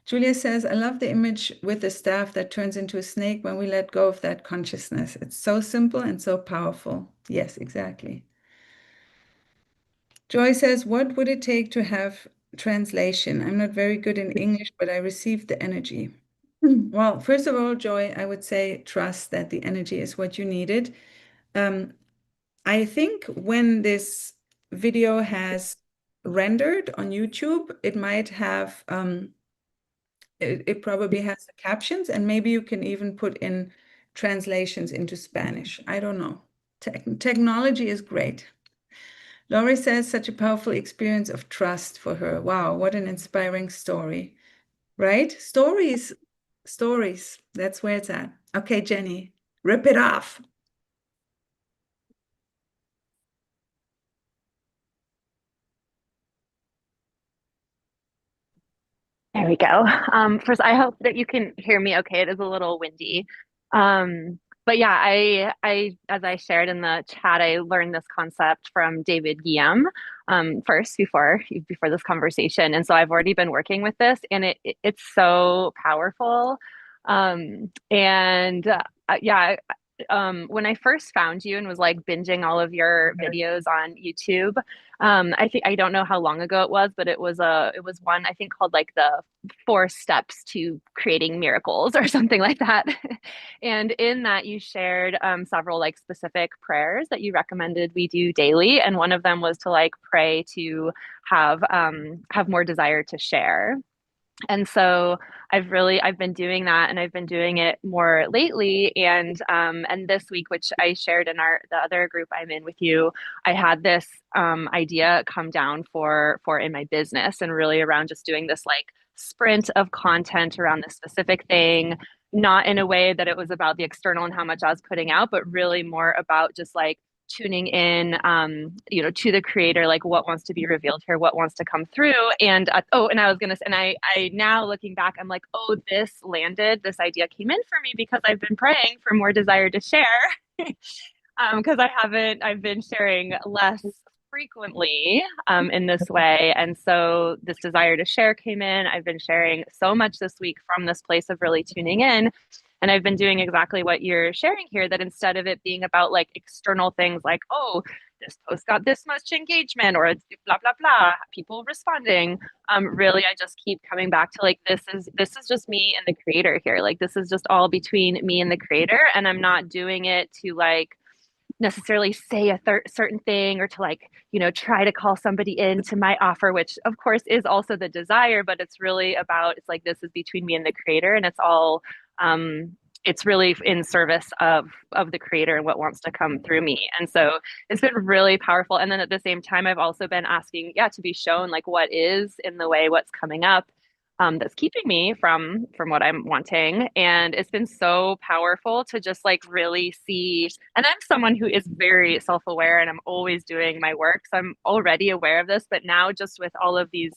Julia says, I love the image with the staff that turns into a snake when we let go of that consciousness. It's so simple and so powerful. Yes, exactly. Joy says, what would it take to have translation? I'm not very good in English, but I received the energy. Well, first of all, Joy, I would say trust that the energy is what you needed. I think when this video has rendered on YouTube, it might have, it probably has the captions, and maybe you can even put in translations into Spanish. I don't know. Technology is great. Laurie says, such a powerful experience of trust for her. Wow, what an inspiring story, right? Stories. That's where it's at. Okay, Jenny, rip it off. There we go. First, I hope that you can hear me okay. It is a little windy. but yeah, as I shared in the chat, I learned this concept from David Guillaume first before this conversation, and so I've already been working with this, and it's so powerful. And yeah, when I first found you and was like binging all of your videos on YouTube, I think I don't know how long ago it was, but it was one I think called like the 4 steps to creating miracles or something like that. And in that, you shared several like specific prayers that you recommended we do daily, and one of them was to like pray to have more desire to share. And so I've been doing that, and I've been doing it more lately. And this week, which I shared in the other group I'm in with you, I had this idea come down for in my business, and really around just doing this like sprint of content around this specific thing, not in a way that it was about the external and how much I was putting out, but really more about just like tuning in, to the creator, like what wants to be revealed here, what wants to come through. And and I was gonna say, and I now looking back, I'm like, oh, this idea came in for me because I've been praying for more desire to share. Because I've been sharing less frequently in this way. And so this desire to share came in. I've been sharing so much this week from this place of really tuning in. And I've been doing exactly what you're sharing here, that instead of it being about like external things like, oh, this post got this much engagement or it's blah, blah, blah, people responding. Really, I just keep coming back to like, this is just me and the creator here. Like, this is just all between me and the creator. And I'm not doing it to like, necessarily say a certain thing or to like try to call somebody into my offer, which of course is also the desire, but it's really about, it's like, this is between me and the creator, and it's all it's really in service of the creator and what wants to come through me. And so it's been really powerful. And then at the same time, I've also been asking, yeah, to be shown like what is in the way, what's coming up, that's keeping me from what I'm wanting. And it's been so powerful to just like really see. And I'm someone who is very self-aware, and I'm always doing my work, so I'm already aware of this. But now, just with all of these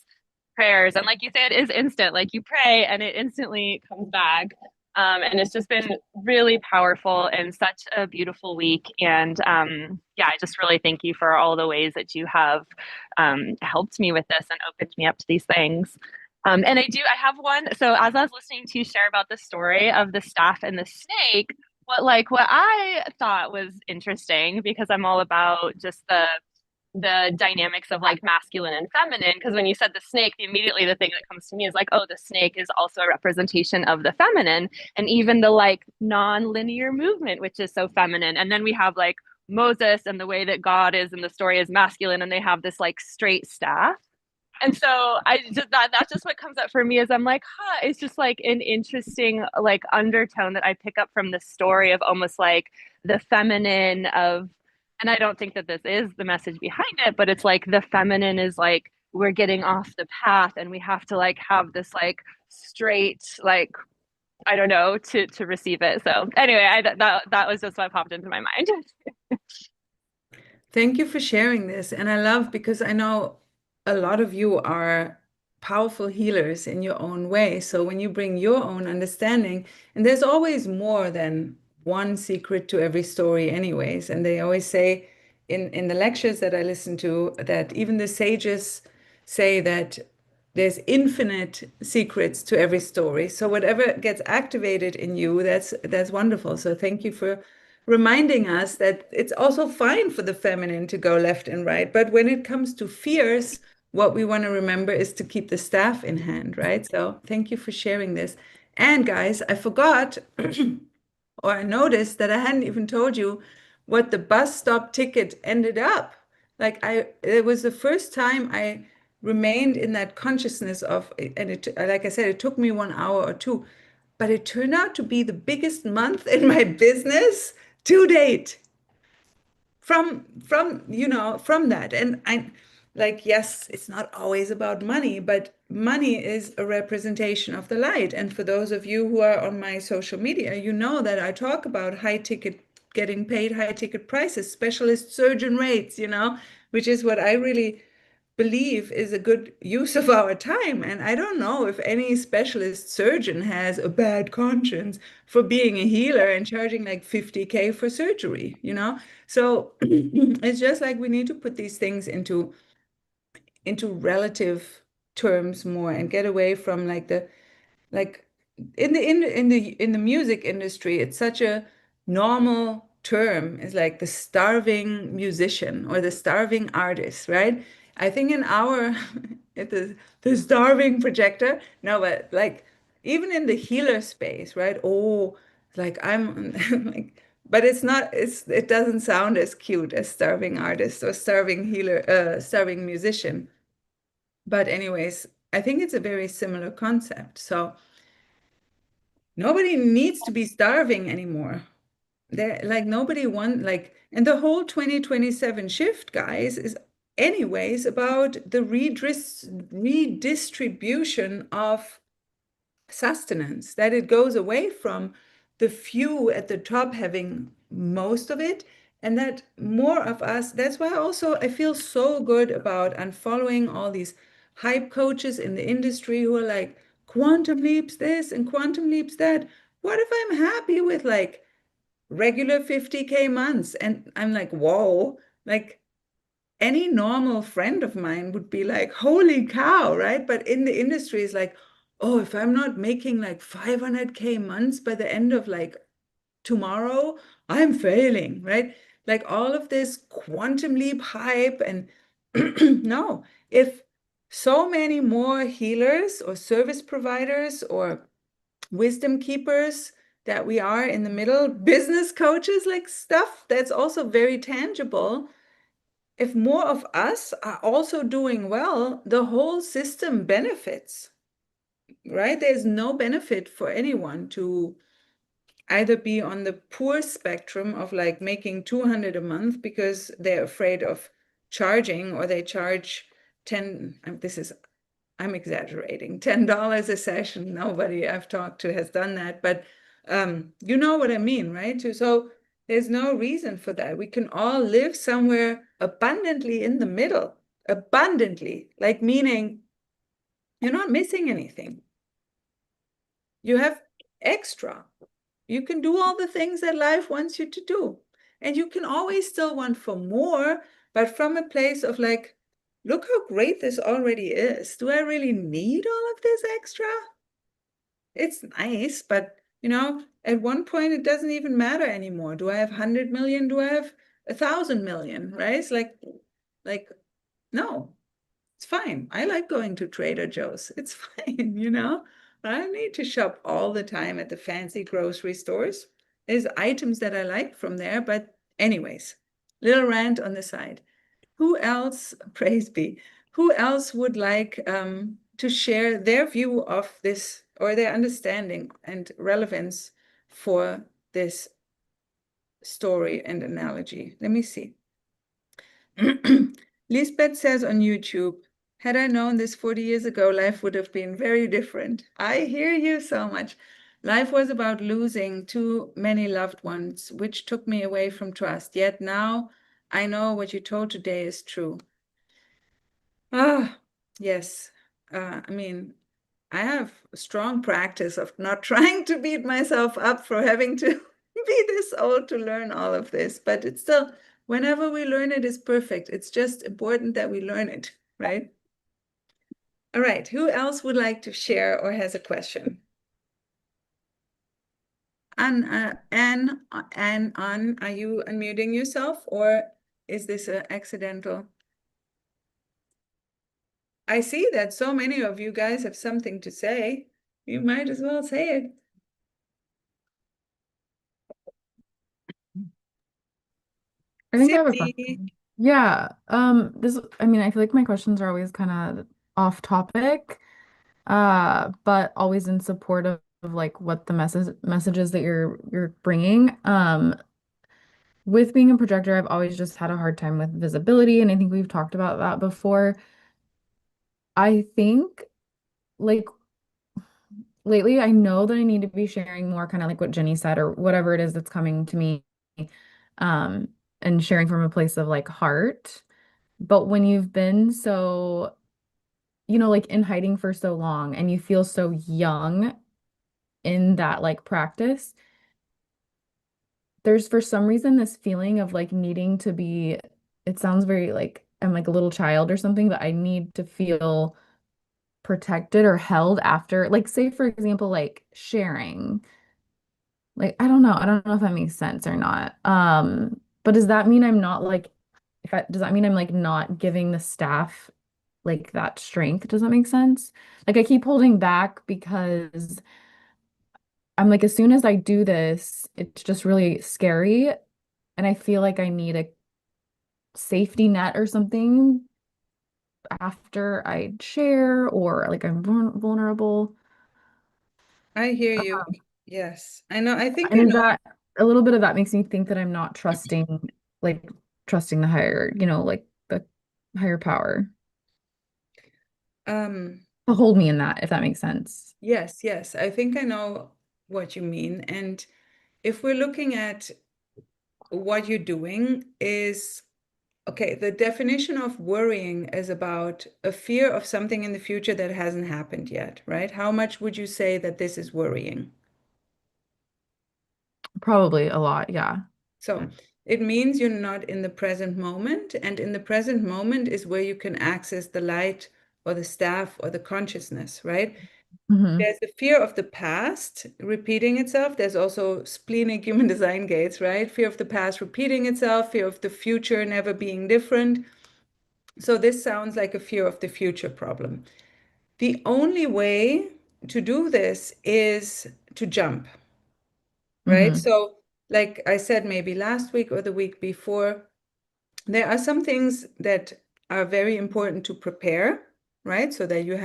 prayers, and like you said, it is instant. Like you pray, and it instantly comes back. And it's just been really powerful and such a beautiful week. And yeah, I just really thank you for all the ways that you have helped me with this and opened me up to these things. And I have one. So as I was listening to you share about the story of the staff and the snake, what I thought was interesting, because I'm all about just the dynamics of like masculine and feminine. Because when you said the snake, immediately the thing that comes to me is like, oh, the snake is also a representation of the feminine, and even the like non-linear movement, which is so feminine. And then we have like Moses, and the way that God is in the story is masculine, and they have this like straight staff. And so I just that's just what comes up for me, is I'm like, huh, it's just like an interesting like undertone that I pick up from the story of almost like the feminine of, and I don't think that this is the message behind it, but it's like the feminine is like, we're getting off the path, and we have to like have this like straight like, I don't know, to receive it. So anyway, that was just what popped into my mind. Thank you for sharing this. And I love, because I know a lot of you are powerful healers in your own way. So when you bring your own understanding, and there's always more than one secret to every story, anyways. And they always say in the lectures that I listen to, that even the sages say that there's infinite secrets to every story. So whatever gets activated in you, that's wonderful. So thank you for reminding us that it's also fine for the feminine to go left and right. But when it comes to fears, what we want to remember is to keep the staff in hand, right? So thank you for sharing this. And guys, I forgot, or I noticed that I hadn't even told you what the bus stop ticket ended up. It was the first time I remained in that consciousness of, and like I said, it took me 1 hour or two, but it turned out to be the biggest month in my business to date, from that. And I, like, yes, it's not always about money, but money is a representation of the light. And for those of you who are on my social media, you know that I talk about high ticket, getting paid high ticket prices, specialist surgeon rates, which is what I really believe is a good use of our time. And I don't know if any specialist surgeon has a bad conscience for being a healer and charging like 50K for surgery, you know? So it's just like we need to put these things into relative terms more and get away from like the like in the music industry, it's such a normal term. It's like the starving musician or the starving artist, right? I think in our the starving projector, no, but like even in the healer space, right? Oh, like I'm like, but it doesn't sound as cute as starving artist or starving healer, starving musician. But anyways, I think it's a very similar concept. So nobody needs to be starving anymore. There, like nobody want like, and the whole 2027 shift, guys, is anyways about the redistribution of sustenance, that it goes away from the few at the top having most of it, and that more of us, that's why also I feel so good about unfollowing all these hype coaches in the industry who are like quantum leaps this and quantum leaps that. What if I'm happy with like regular 50K months? And I'm like, whoa, like any normal friend of mine would be like, holy cow, right? But in the industry, it's like, oh, if I'm not making like 500K months by the end of like tomorrow, I'm failing, right? Like all of this quantum leap hype. And no, if so many more healers or service providers or wisdom keepers that we are in the middle, business coaches, like stuff that's also very tangible, if more of us are also doing well, the whole system benefits, right? There's no benefit for anyone to either be on the poor spectrum of like making 200 a month because they're afraid of charging, or they charge 10, this is, I'm exaggerating, $10 a session. Nobody I've talked to has done that, but you know what I mean, right? So there's no reason for that. We can all live somewhere abundantly in the middle, abundantly, like meaning you're not missing anything. You have extra. You can do all the things that life wants you to do. And you can always still want for more, but from a place of like, look how great this already is. Do I really need all of this extra? It's nice, but at one point it doesn't even matter anymore. Do I have 100 million? Do I have 1,000 million? Right? It's like, no, it's fine. I like going to Trader Joe's. It's fine. I don't need to shop all the time at the fancy grocery stores. There's items that I like from there, but anyways, little rant on the side. Who else, praise be, who else would like to share their view of this or their understanding and relevance for this story and analogy? Let me see. Lisbeth says on YouTube, had I known this 40 years ago, life would have been very different. I hear you so much. Life was about losing too many loved ones, which took me away from trust. Yet now I know what you told today is true. Ah, yes. I mean, I have a strong practice of not trying to beat myself up for having to be this old to learn all of this, but it's still, whenever we learn it is perfect. It's just important that we learn it, right? All right, who else would like to share or has a question? Anne, are you unmuting yourself or is this an accidental? I see that so many of you guys have something to say. You might as well say it. I think I have a Sydney. question. Yeah. I mean, I feel like my questions are always kind of off topic, but always in support of like what the messages that you're bringing. With being a projector, I've always just had a hard time with visibility, and I think we've talked about that before. I think like lately, I know that I need to be sharing more, kind of like what Jenny said, or whatever it is that's coming to me, um, and sharing from a place of like heart. But when you've been so, like in hiding for so long and you feel so young in that like practice, there's for some reason this feeling of like needing to be, it sounds very like I'm like a little child or something, but I need to feel protected or held after, like, say, for example, like sharing. Like, I don't know if that makes sense or not. But does that mean I'm not like, does that mean I'm like not giving the staff like that strength? Does that make sense? Like, I keep holding back because I'm like, as soon as I do this, it's just really scary. And I feel like I need a safety net or something after I share or like I'm vulnerable. I hear you. Yes, I know. I think And I is know. that a little bit of that makes me think that I'm not like trusting the higher, like the higher power Um, to hold me in that, if that makes sense. yes, yes, I think I know what you mean. And if we're looking at what you're doing is, okay, the definition of worrying is about a fear of something in the future that hasn't happened yet, right? How much would you say that this is worrying? Probably a lot, yeah. So it means you're not in the present moment, and in the present moment is where you can access the light or the staff or the consciousness, right? Hmm. There's the fear of the past repeating itself. There's also splenic human design gates, right? Fear of the past repeating itself, fear of the future never being different. So this sounds like a fear of the future problem. The only way to do this is to jump, right? Hmm. So, like I said, maybe last week or the week before, there are some things that are very important to prepare, right? So that you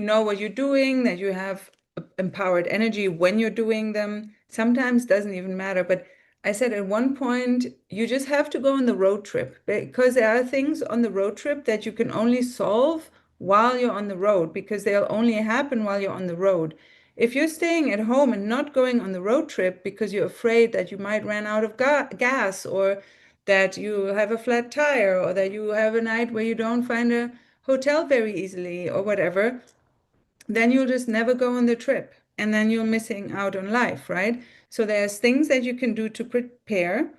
know what you're doing, that you have empowered energy when you're doing them. Sometimes doesn't even matter. But I said at one point, you just have to go on the road trip because there are things on the road trip that you can only solve while you're on the road because they'll only happen while you're on the road. If you're staying at home and not going on the road trip because you're afraid that you might run out of gas or that you have a flat tire or that you have a night where you don't find a hotel very easily or whatever, then you'll just never go on the trip and then you're missing out on life, right? So there's things that you can do to prepare.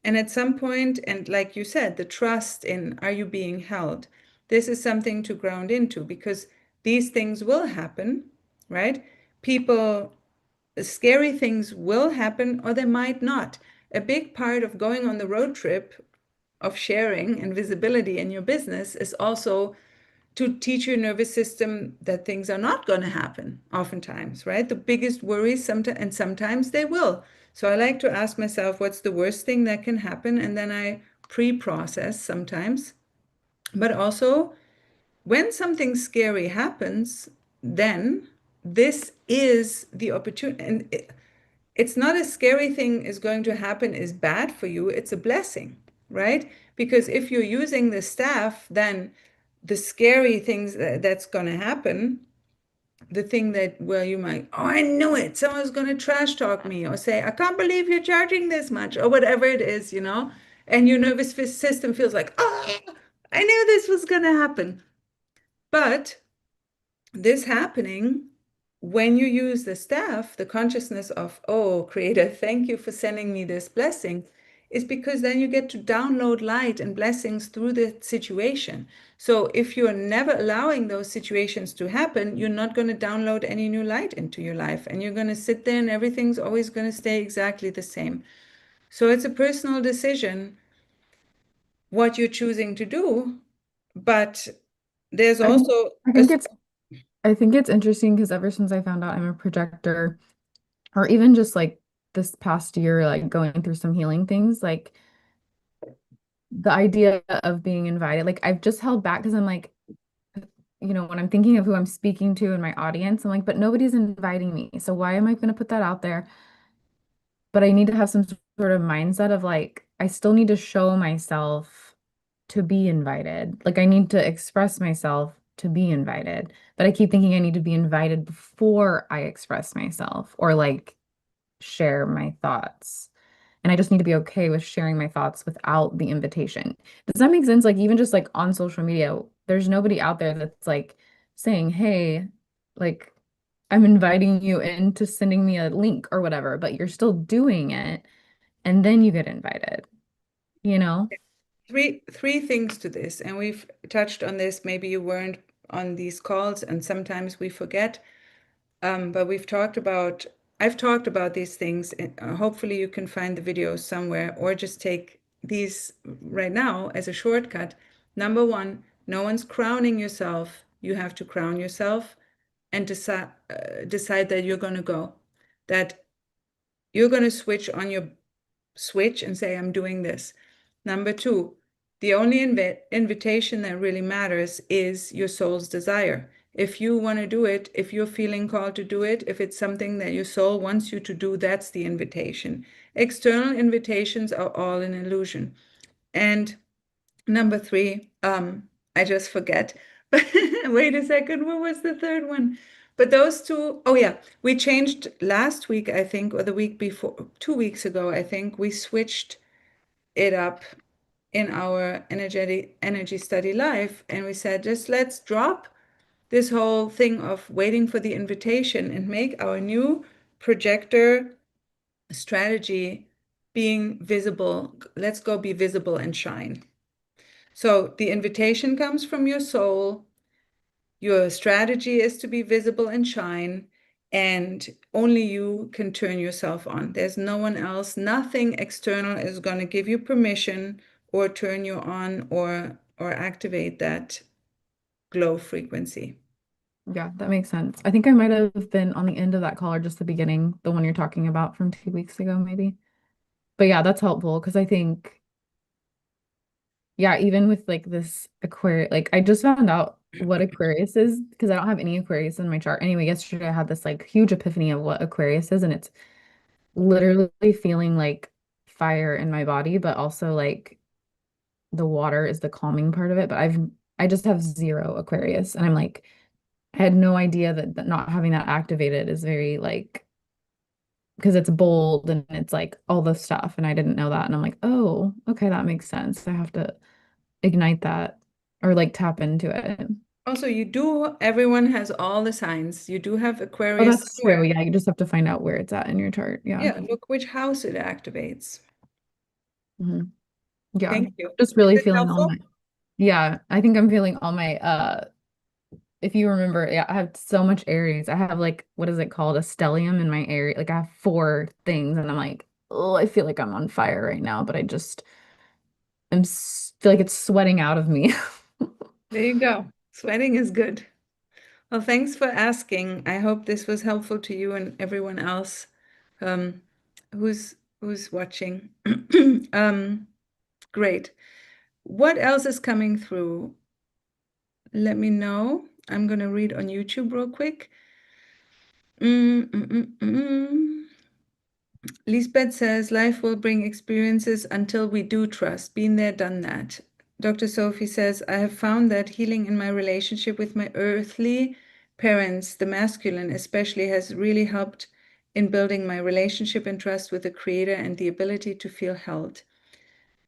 And at some point, and like you said, the trust in are you being held? This is something to ground into because these things will happen, right? People, scary things will happen or they might not. A big part of going on the road trip of sharing and visibility in your business is also to teach your nervous system that things are not going to happen oftentimes, right? The biggest worries sometimes, and sometimes they will. So I like to ask myself, what's the worst thing that can happen? And then I pre-process sometimes. But also, when something scary happens, then this is the opportunity. And it's not a scary thing is going to happen is bad for you. It's a blessing, right? Because if you're using the staff, then the scary things that's going to happen, the thing that, well, you might, oh, I knew it. Someone's going to trash talk me or say, I can't believe you're charging this much or whatever it is, and your nervous system feels like, oh, I knew this was going to happen. But this happening when you use the staff, the consciousness of, oh, Creator, thank you for sending me this blessing, is because then you get to download light and blessings through the situation. So if you're never allowing those situations to happen, you're not going to download any new light into your life. And you're going to sit there and everything's always going to stay exactly the same. So it's a personal decision what you're choosing to do. But there's I think also I a, think it's I think it's interesting because ever since I found out I'm a projector, or even just like this past year, like going through some healing things, like the idea of being invited, like I've just held back because I'm like, when I'm thinking of who I'm speaking to in my audience, I'm like, but nobody's inviting me. So why am I going to put that out there? But I need to have some sort of mindset of like, I still need to show myself to be invited. Like I need to express myself to be invited. But I keep thinking I need to be invited before I express myself or like share my thoughts. And I just need to be okay with sharing my thoughts without the invitation. Does that make sense? Like even just like on social media, there's nobody out there that's like saying, "Hey, like I'm inviting you into sending me a link or whatever," but you're still doing it and then you get invited, you know? Three things to this, and we've touched on this. Maybe you weren't on these calls, and sometimes we forget. But I've talked about these things. And, hopefully, you can find the videos somewhere, or just take these right now as a shortcut. Number one, no one's crowning yourself. You have to crown yourself and decide that you're going to go, that you're going to switch on your switch and say, I'm doing this. Number two, the only invitation that really matters is your soul's desire. If you want to do it, if you're feeling called to do it, if it's something that your soul wants you to do, that's the invitation. External invitations are all an illusion. And number three, I just forget. Wait a second, what was the third one? But those two, oh yeah, we changed last week, I think, or the week before, 2 weeks ago, I think, we switched it up in our energy study live, and we said, just let's drop this whole thing of waiting for the invitation and make our new projector strategy being visible. Let's go be visible and shine. So the invitation comes from your soul. Your strategy is to be visible and shine, and only you can turn yourself on. There's no one else. Nothing external is going to give you permission or turn you on or activate that glow frequency. Yeah, that makes sense. I think I might have been on the end of that call or just the beginning, the one you're talking about from 2 weeks ago, maybe. But yeah, that's helpful because I think, yeah, even with like this Aquarius, like I just found out what Aquarius is because I don't have any Aquarius in my chart. Anyway, yesterday I had this like huge epiphany of what Aquarius is, and it's literally feeling like fire in my body, but also like the water is the calming part of it. But I just have zero Aquarius, and I'm like, I had no idea that not having that activated is very like because it's bold and it's like all the stuff, and I didn't know that, and I'm like, oh, okay, that makes sense. I have to ignite that or like tap into it. Also, everyone has all the signs. You do have Oh, Aquarius that's true. somewhere. Yeah, you just have to find out where it's at in your chart. Yeah. Yeah, look which house it activates. Mhm. Yeah. Thank you. Just Is really this feeling all helpful? my, yeah, I think I'm feeling all my if you remember, yeah, I have so much Aries. I have like what is it called? A stellium in my area. Like I have four things and I'm like, oh, I feel like I'm on fire right now, but I just feel like it's sweating out of me. There you go. Sweating is good. Well, thanks for asking. I hope this was helpful to you and everyone else um, who's watching. Great. What else is coming through? Let me know. I'm going to read on YouTube real quick. Lisbeth says, life will bring experiences until we do trust. Been there, done that. Dr. Sophie says, I have found that healing in my relationship with my earthly parents, the masculine especially, has really helped in building my relationship and trust with the Creator and the ability to feel held.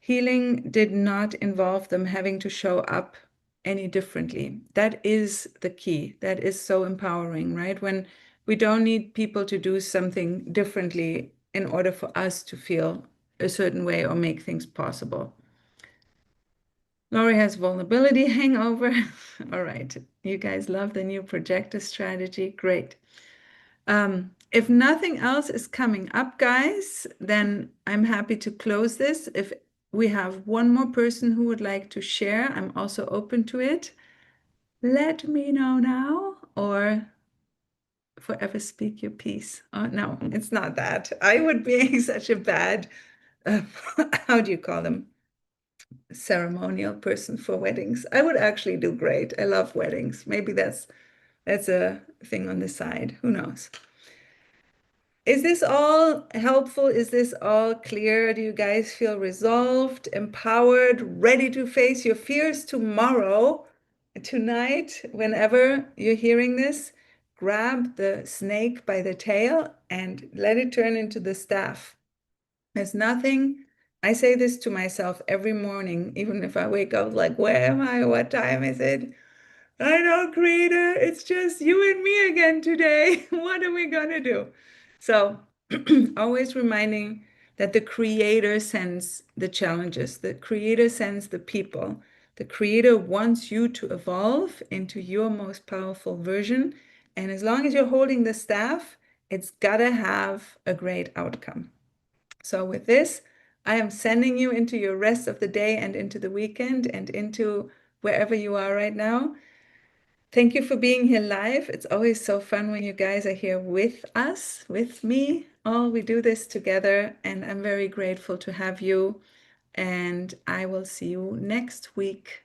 Healing did not involve them having to show up any differently. That is the key. That is so empowering, right? When we don't need people to do something differently in order for us to feel a certain way or make things possible. Lori has vulnerability hangover. All right. You guys love the new projector strategy. Great. If nothing else is coming up, guys, then I'm happy to close this. If we have one more person who would like to share, I'm also open to it. Let me know now or forever speak your piece. Oh, no, it's not that. I would be such a bad, uh, how do you call them? Ceremonial person for weddings. I would actually do great. I love weddings. Maybe that's a thing on the side. Who knows? Is this all helpful? Is this all clear? Do you guys feel resolved, empowered, ready to face your fears tomorrow, tonight, whenever you're hearing this? Grab the snake by the tail and let it turn into the staff. There's nothing, I say this to myself every morning, even if I wake up like, where am I? What time is it? I know, Creator, it's just you and me again today. What are we gonna do? So always reminding that the Creator sends the challenges, the Creator sends the people. The Creator wants you to evolve into your most powerful version. And as long as you're holding the staff, it's gotta have a great outcome. So with this, I am sending you into your rest of the day and into the weekend and into wherever you are right now. Thank you for being here live. It's always so fun when you guys are here with us, with me. Oh, we do this together, and I'm very grateful to have you. And I will see you next week.